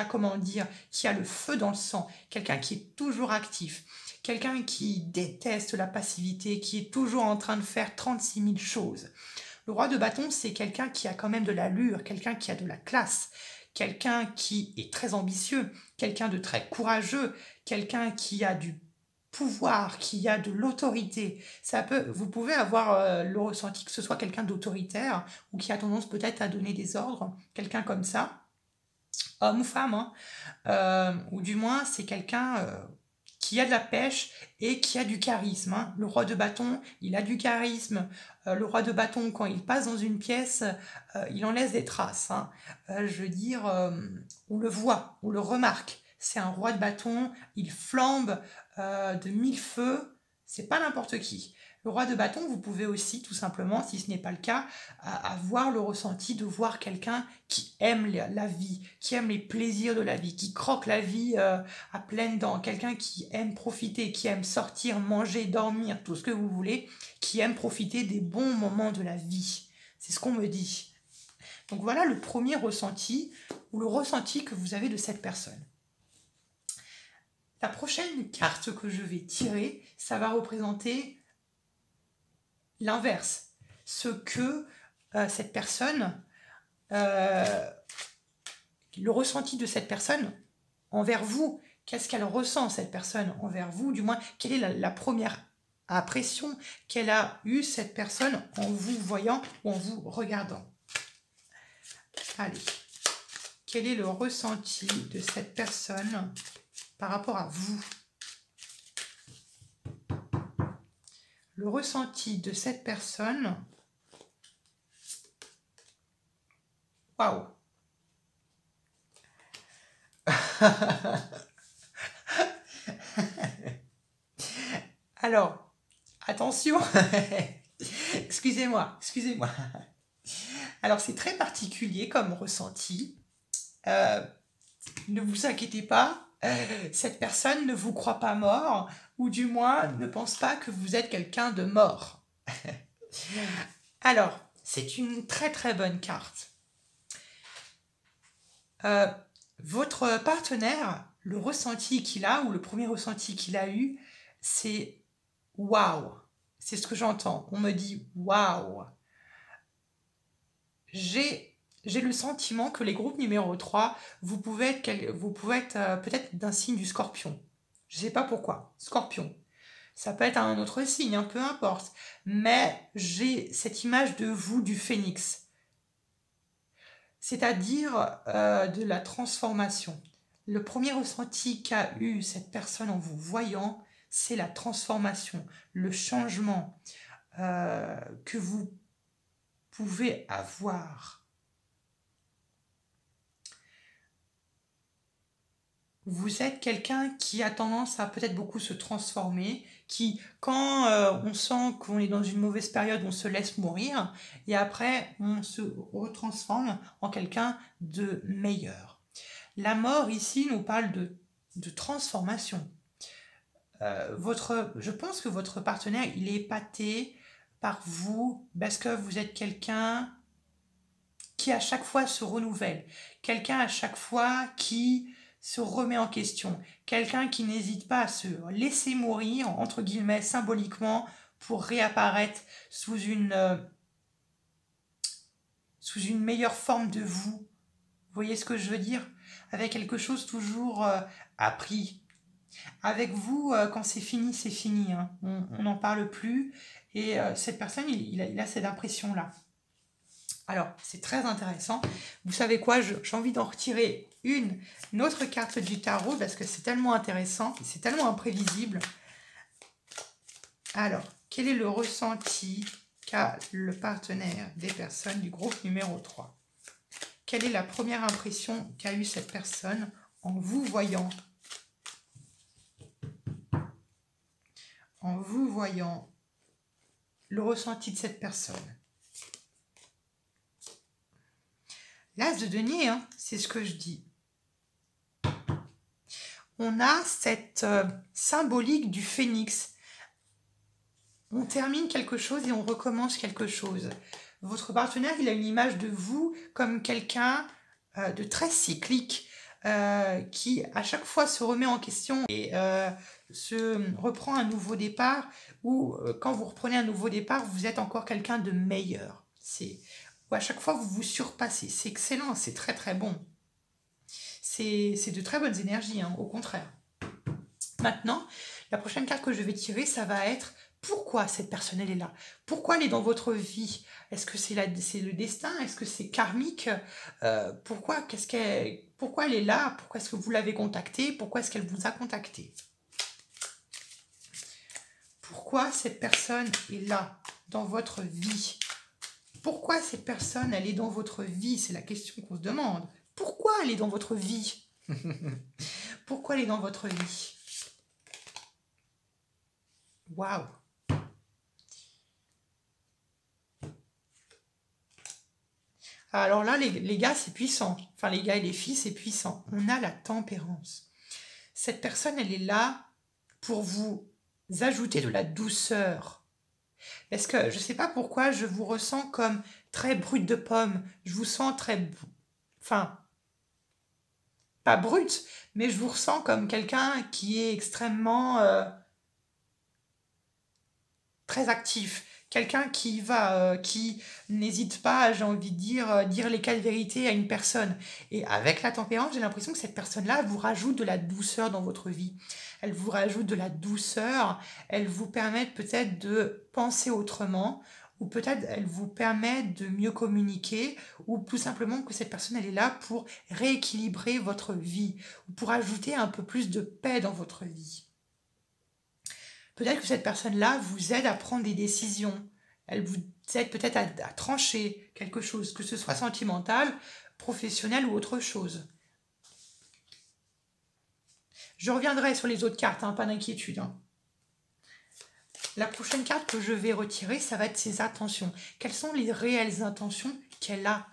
comment dire, qui a le feu dans le sang. Quelqu'un qui est toujours actif. Quelqu'un qui déteste la passivité, qui est toujours en train de faire 36 000 choses. Le roi de bâton, c'est quelqu'un qui a quand même de l'allure, quelqu'un qui a de la classe, quelqu'un qui est très ambitieux, quelqu'un de très courageux, quelqu'un qui a du pouvoir, qui a de l'autorité. Vous pouvez avoir le ressenti que ce soit quelqu'un d'autoritaire ou qui a tendance peut-être à donner des ordres, quelqu'un comme ça, homme ou femme, hein, ou du moins c'est quelqu'un qui a de la pêche et qui a du charisme. Hein. Le roi de bâton, il a du charisme. Le roi de bâton, quand il passe dans une pièce, il en laisse des traces. Hein. Je veux dire, on le voit, on le remarque. C'est un roi de bâton, il flambe de mille feux. C'est pas n'importe qui. Le roi de bâton, vous pouvez aussi, tout simplement, si ce n'est pas le cas, avoir le ressenti de voir quelqu'un qui aime la vie, qui aime les plaisirs de la vie, qui croque la vie à pleines dents, quelqu'un qui aime profiter, qui aime sortir, manger, dormir, tout ce que vous voulez, qui aime profiter des bons moments de la vie. C'est ce qu'on me dit. Donc voilà le premier ressenti, ou le ressenti que vous avez de cette personne. La prochaine carte que je vais tirer, ça va représenter l'inverse, ce que cette personne, le ressenti de cette personne envers vous, qu'est-ce qu'elle ressent cette personne envers vous, du moins quelle est la première impression qu'elle a eue cette personne en vous voyant ou en vous regardant. Allez, quel est le ressenti de cette personne par rapport à vous? Le ressenti de cette personne. Waouh. Alors, attention. Excusez-moi. Alors, c'est très particulier comme ressenti. Ne vous inquiétez pas. Cette personne ne vous croit pas mort, ou du moins ne pense pas que vous êtes quelqu'un de mort. Alors, c'est une très très bonne carte. Votre partenaire, le ressenti qu'il a, ou le premier ressenti qu'il a eu, c'est waouh. C'est ce que j'entends. On me dit waouh. J'ai le sentiment que les groupes numéro 3, vous pouvez être peut-être d'un signe du scorpion. Je ne sais pas pourquoi. Scorpion. Ça peut être un autre signe, hein, peu importe. Mais j'ai cette image de vous, du phénix. C'est-à-dire de la transformation. Le premier ressenti qu'a eu cette personne en vous voyant, c'est la transformation, le changement que vous pouvez avoir. Vous êtes quelqu'un qui a tendance à peut-être beaucoup se transformer, qui, quand on sent qu'on est dans une mauvaise période, on se laisse mourir, et après, on se retransforme en quelqu'un de meilleur. La mort, ici, nous parle de transformation. Je pense que votre partenaire, il est épaté par vous, parce que vous êtes quelqu'un qui à chaque fois se renouvelle, quelqu'un à chaque fois qui se remet en question, quelqu'un qui n'hésite pas à se laisser mourir, entre guillemets, symboliquement, pour réapparaître sous une meilleure forme de vous. Vous voyez ce que je veux dire? Avec quelque chose toujours appris. Avec vous, quand c'est fini, hein. On n'en parle plus. Et cette personne, il a cette impression-là. Alors, c'est très intéressant. Vous savez quoi? J'ai envie d'en retirer une autre carte du tarot parce que c'est tellement intéressant, c'est tellement imprévisible. Alors, quel est le ressenti qu'a le partenaire des personnes du groupe numéro 3? Quelle est la première impression qu'a eue cette personne en vous voyant? En vous voyant, le ressenti de cette personne. L'as de denier, hein, c'est ce que je dis. On a cette symbolique du phénix. On termine quelque chose et on recommence quelque chose. Votre partenaire, il a une image de vous comme quelqu'un de très cyclique, qui à chaque fois se remet en question et se reprend un nouveau départ, ou quand vous reprenez un nouveau départ, vous êtes encore quelqu'un de meilleur. À chaque fois, vous vous surpassez. C'est excellent, c'est très très bon. C'est de très bonnes énergies, hein, au contraire. Maintenant, la prochaine carte que je vais tirer, ça va être pourquoi cette personne elle est là? Pourquoi elle est dans votre vie? Est-ce que c'est le destin? Est-ce que c'est karmique? Pourquoi elle est là? Pourquoi est-ce que vous l'avez contactée? Pourquoi est-ce qu'elle vous a contacté? Pourquoi cette personne est là dans votre vie? Pourquoi cette personne, elle est dans votre vie? C'est la question qu'on se demande. Pourquoi elle est dans votre vie? Pourquoi elle est dans votre vie? Waouh! Alors là, les gars, c'est puissant. Enfin, les gars et les filles, c'est puissant. On a la tempérance. Cette personne, elle est là pour vous ajouter de la douceur. Parce que je ne sais pas pourquoi je vous ressens comme très brute de pomme. Je vous sens très... Enfin, pas brute, mais je vous ressens comme quelqu'un qui est extrêmement... très actif. Quelqu'un qui n'hésite pas, j'ai envie de dire les quatre vérités à une personne. Et avec la tempérance, j'ai l'impression que cette personne-là vous rajoute de la douceur dans votre vie. Elle vous rajoute de la douceur, elle vous permet peut-être de penser autrement, ou peut-être elle vous permet de mieux communiquer, ou tout simplement que cette personne, elle est là pour rééquilibrer votre vie, ou pour ajouter un peu plus de paix dans votre vie. Peut-être que cette personne-là vous aide à prendre des décisions. Elle vous aide peut-être à trancher quelque chose, que ce soit sentimental, professionnel ou autre chose. Je reviendrai sur les autres cartes, hein, pas d'inquiétude. Hein. La prochaine carte que je vais retirer, ça va être ses intentions. Quelles sont les réelles intentions qu'elle a?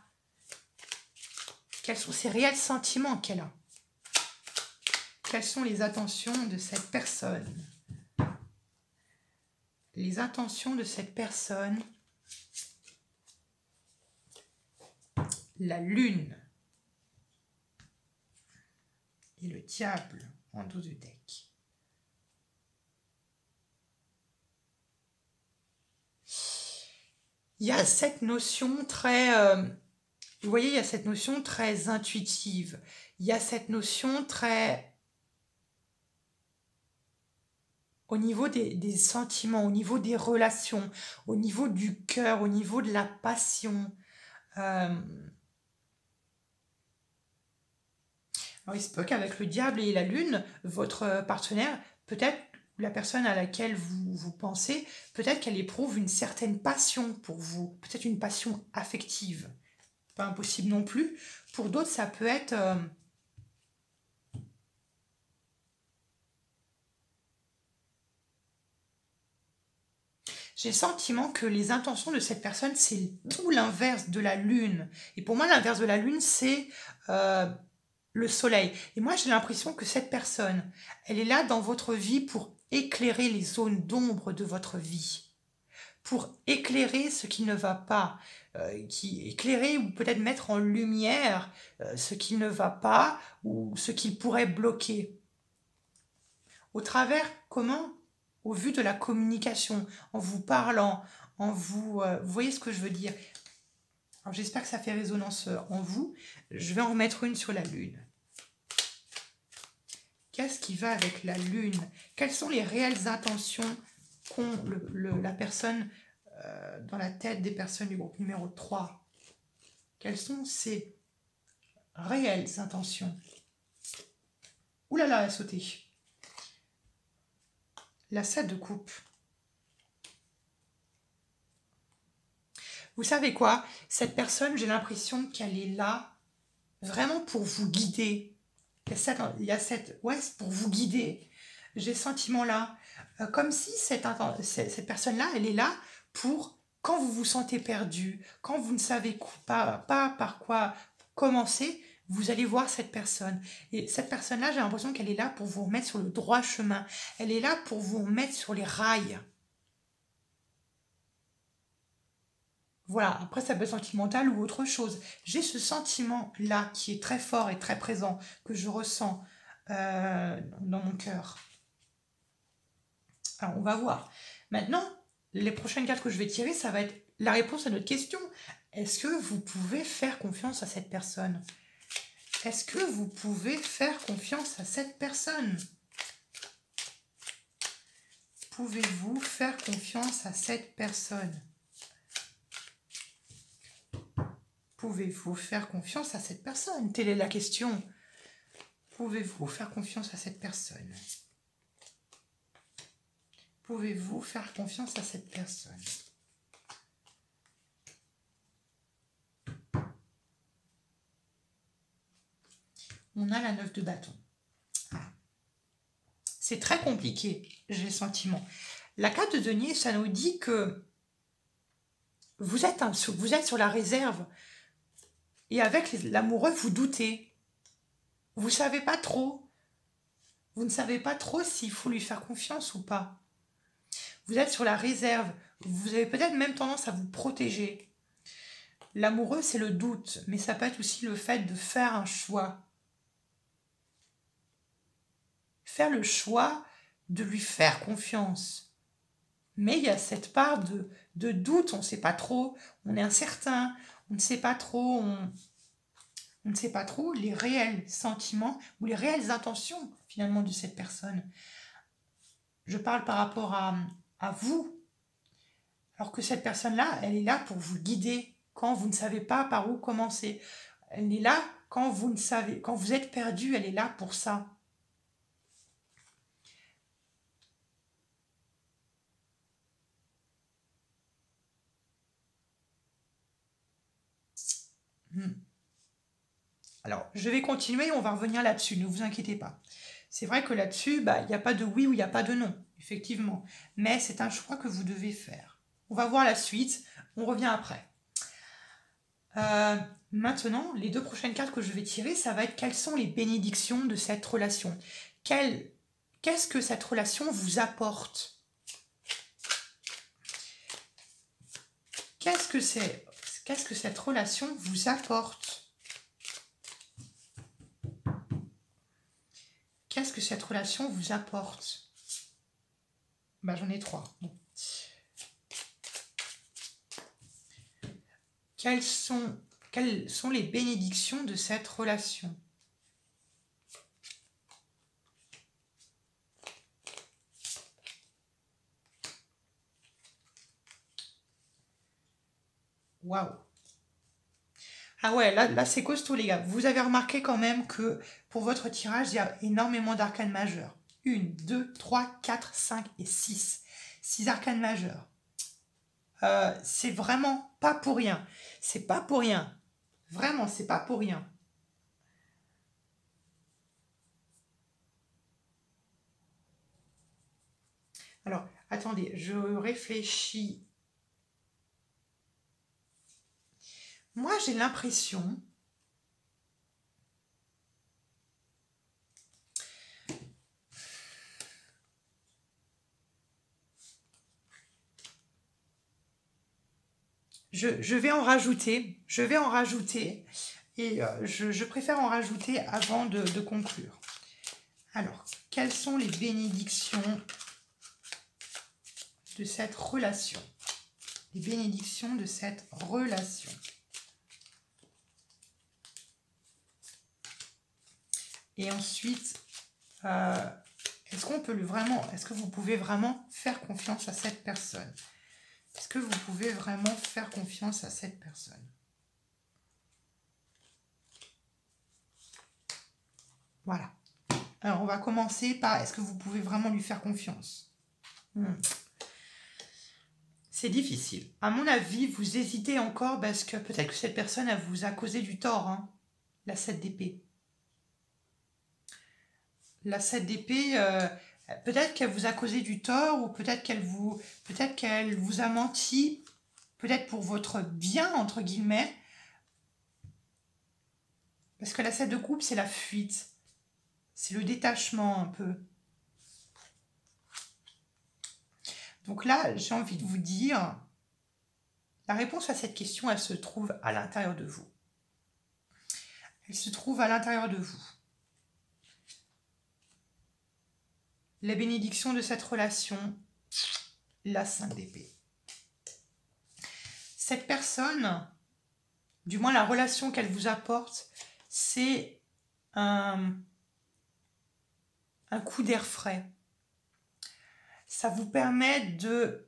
Quels sont ses réels sentiments qu'elle a? Quelles sont les intentions de cette personne? Les intentions de cette personne, la lune et le diable en dos de deck. Il y a cette notion très... vous voyez, il y a cette notion très intuitive. Il y a cette notion très... au niveau des sentiments, au niveau des relations, au niveau du cœur, au niveau de la passion. Euh, alors il se peut qu'avec le diable et la lune, votre partenaire, peut-être la personne à laquelle vous pensez, peut-être qu'elle éprouve une certaine passion pour vous, peut-être une passion affective. Pas impossible non plus. Pour d'autres, ça peut être... J'ai le sentiment que les intentions de cette personne, c'est tout l'inverse de la lune. Et pour moi, l'inverse de la lune, c'est euh, le soleil. Et moi, j'ai l'impression que cette personne, elle est là dans votre vie pour éclairer les zones d'ombre de votre vie, pour éclairer ce qui ne va pas, qui éclairer ou peut-être mettre en lumière ce qui ne va pas ou ce qui pourrait bloquer. Au travers, comment? Au vu de la communication, en vous parlant, vous voyez ce que je veux dire? Alors j'espère que ça fait résonance en vous. Je vais en remettre une sur la lune. Qu'est-ce qui va avec la lune? Quelles sont les réelles intentions qu'ont la personne dans la tête des personnes du groupe numéro 3? Quelles sont ces réelles intentions? Ouh là là, elle a sauté. La 7 de coupe. Vous savez quoi? Cette personne, j'ai l'impression qu'elle est là vraiment pour vous guider. Il y a cette ouais, c'est pour vous guider. J'ai ce sentiment-là. Comme si cette personne-là, elle est là pour quand vous vous sentez perdu, quand vous ne savez pas par quoi commencer, vous allez voir cette personne. Et cette personne-là, j'ai l'impression qu'elle est là pour vous remettre sur le droit chemin. Elle est là pour vous remettre sur les rails. Voilà, après ça peut être sentimental ou autre chose. J'ai ce sentiment-là qui est très fort et très présent, que je ressens dans mon cœur. Alors on va voir. Maintenant, les prochaines cartes que je vais tirer, ça va être la réponse à notre question. Est-ce que vous pouvez faire confiance à cette personne? Est-ce que vous pouvez faire confiance à cette personne? Pouvez-vous faire confiance à cette personne? Pouvez-vous faire confiance à cette personne? Telle est la question. Pouvez-vous faire confiance à cette personne? Pouvez-vous faire confiance à cette personne? On a la 9 de bâton. C'est très compliqué, j'ai le sentiment. La carte de denier, ça nous dit que vous êtes sur la réserve. Et avec l'amoureux, vous doutez. Vous ne savez pas trop. Vous ne savez pas trop s'il faut lui faire confiance ou pas. Vous êtes sur la réserve. Vous avez peut-être même tendance à vous protéger. L'amoureux, c'est le doute, mais ça peut être aussi le fait de faire un choix. Faire le choix de lui faire confiance. Mais il y a cette part de doute, on ne sait pas trop, on est incertain, on ne sait pas trop, on ne sait pas trop les réels sentiments ou les réelles intentions finalement de cette personne. Je parle par rapport à vous, alors que cette personne-là, elle est là pour vous guider quand vous ne savez pas par où commencer. Elle est là quand vous ne savez, quand vous êtes perdu, elle est là pour ça. Alors, je vais continuer, on va revenir là-dessus, ne vous inquiétez pas. C'est vrai que là-dessus, il n'y a pas de oui ou il n'y a pas de non, effectivement. Mais c'est un choix que vous devez faire. On va voir la suite, on revient après. Maintenant, les deux prochaines cartes que je vais tirer, ça va être quelles sont les bénédictions de cette relation. Qu'est-ce que cette relation vous apporte? Qu'est-ce que cette relation vous apporte? Qu'est-ce que cette relation vous apporte? J'en ai 3. Bon. Quelles sont les bénédictions de cette relation? Waouh. Ah ouais, là c'est costaud les gars. Vous avez remarqué quand même que pour votre tirage, il y a énormément d'arcanes majeures. 1, 2, 3, 4, 5 et 6. 6 arcanes majeures. C'est vraiment pas pour rien. C'est pas pour rien. Vraiment, c'est pas pour rien. Alors, attendez, je réfléchis. Moi, j'ai l'impression... Je vais en rajouter. Je vais en rajouter. Et je préfère en rajouter avant de conclure. Alors, quelles sont les bénédictions de cette relation? Les bénédictions de cette relation. Et ensuite, est-ce qu'on peut est-ce que vous pouvez vraiment faire confiance à cette personne? Est-ce que vous pouvez vraiment faire confiance à cette personne? Voilà. Alors, on va commencer par est-ce que vous pouvez vraiment lui faire confiance? C'est difficile. À mon avis, vous hésitez encore parce que peut-être que cette personne, elle vous a causé du tort. Hein, la 7 d'épée. La 7 d'épée, peut-être qu'elle vous a causé du tort ou peut-être qu'elle vous a menti, peut-être pour votre bien, entre guillemets. Parce que la 7 de coupe, c'est la fuite. C'est le détachement un peu. Donc là, j'ai envie de vous dire, la réponse à cette question, elle se trouve à l'intérieur de vous. Elle se trouve à l'intérieur de vous. La bénédiction de cette relation, la 5 d'épée. Cette personne, du moins la relation qu'elle vous apporte, c'est un coup d'air frais. Ça vous permet de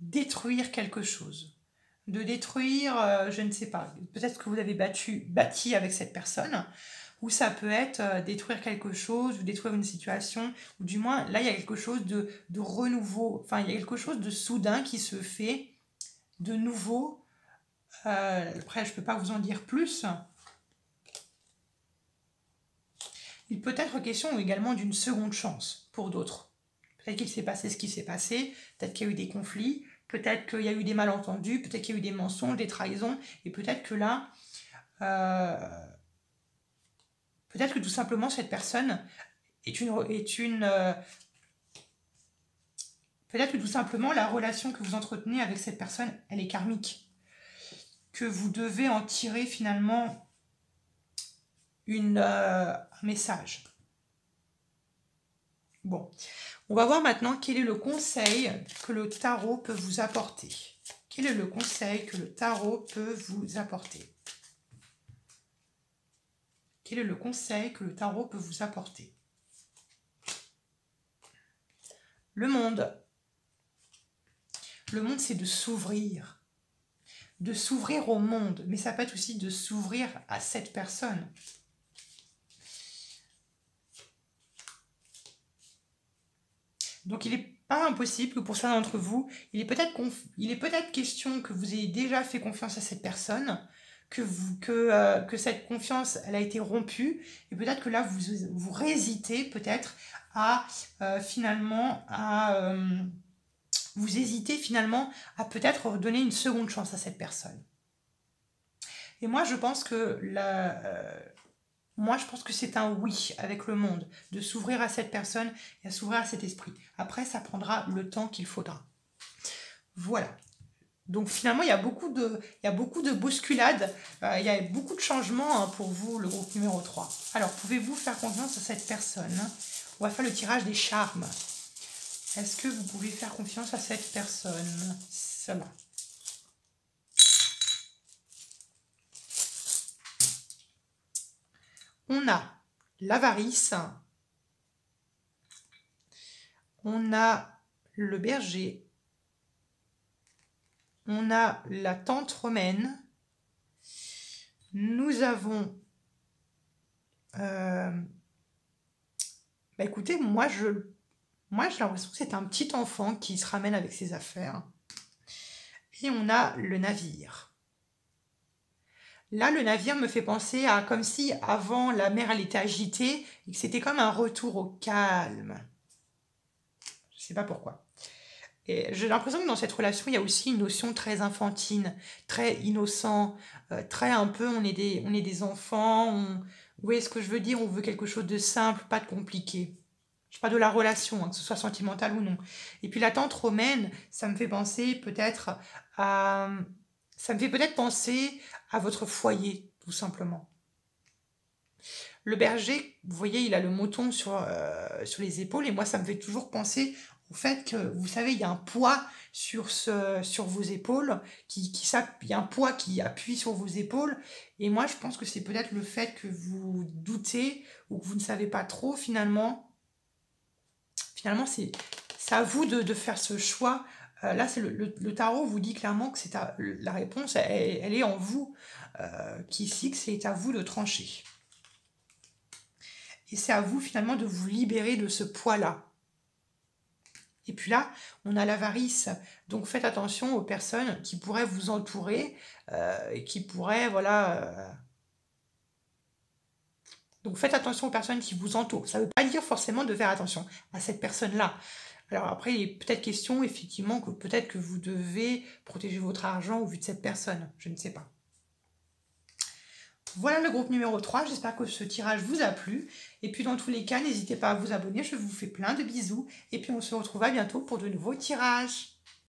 détruire quelque chose. De détruire, je ne sais pas, peut-être que vous avez bâti avec cette personne, ou ça peut être détruire quelque chose, ou détruire une situation, ou du moins, là, il y a quelque chose de renouveau, enfin, il y a quelque chose de soudain qui se fait, de nouveau. Après, je ne peux pas vous en dire plus. Il peut être question également d'une seconde chance pour d'autres. Peut-être qu'il s'est passé ce qui s'est passé, peut-être qu'il y a eu des conflits, peut-être qu'il y a eu des malentendus, peut-être qu'il y a eu des mensonges, des trahisons, et peut-être que là, peut-être que tout simplement cette personne peut-être que tout simplement la relation que vous entretenez avec cette personne, elle est karmique. Que vous devez en tirer finalement un message. Bon, on va voir maintenant quel est le conseil que le tarot peut vous apporter. Quel est le conseil que le tarot peut vous apporter? Quel est le conseil que le tarot peut vous apporter? Le monde. Le monde, c'est de s'ouvrir. De s'ouvrir au monde. Mais ça peut être aussi de s'ouvrir à cette personne. Donc, il n'est pas impossible que pour certains d'entre vous, il est peut-être question que vous ayez déjà fait confiance à cette personne, que cette confiance, elle a été rompue, et peut-être que là, vous réhésitez peut-être vous hésitez finalement à peut-être donner une seconde chance à cette personne. Et moi, je pense que c'est un oui avec le monde, de s'ouvrir à cette personne et à s'ouvrir à cet esprit. Après, ça prendra le temps qu'il faudra. Voilà. Donc finalement, il y a beaucoup de bousculades, il y a beaucoup de changements pour vous, le groupe numéro 3. Alors, pouvez-vous faire confiance à cette personne? On va faire le tirage des charmes. Est-ce que vous pouvez faire confiance à cette personne? Cela. On a l'avarice, on a le berger, on a la tante romaine. Nous avons... bah écoutez, moi j'ai l'impression que c'est un petit enfant qui se ramène avec ses affaires. Et on a le navire. Là, le navire me fait penser à comme si avant la mer elle était agitée et que c'était comme un retour au calme. Je ne sais pas pourquoi. Et j'ai l'impression que dans cette relation, il y a aussi une notion très enfantine, très innocent, très un peu, on est des enfants, vous voyez ce que je veux dire, on veut quelque chose de simple, pas de compliqué. Je parle de la relation, hein, que ce soit sentimental ou non. Et puis la tante romaine, ça me fait penser peut-être à... Ça me fait peut-être penser à votre foyer, tout simplement. Le berger, vous voyez, il a le mouton sur les épaules, et moi, ça me fait toujours penser au fait que, vous savez, il y a un poids sur vos épaules, il y a un poids qui appuie sur vos épaules, et moi, je pense que c'est peut-être le fait que vous doutez, ou que vous ne savez pas trop, finalement, c'est à vous de faire ce choix. Là, c'est le tarot vous dit clairement que la réponse, elle est en vous, que c'est à vous de trancher. Et c'est à vous finalement de vous libérer de ce poids-là. Et puis là, on a l'avarice. Donc faites attention aux personnes qui pourraient vous entourer, et qui pourraient, voilà... Donc faites attention aux personnes qui vous entourent. Ça ne veut pas dire forcément de faire attention à cette personne-là. Alors après, il est peut-être question, effectivement, que peut-être que vous devez protéger votre argent au vu de cette personne. Je ne sais pas. Voilà le groupe numéro 3. J'espère que ce tirage vous a plu. Et puis dans tous les cas, n'hésitez pas à vous abonner. Je vous fais plein de bisous. Et puis on se retrouve à bientôt pour de nouveaux tirages.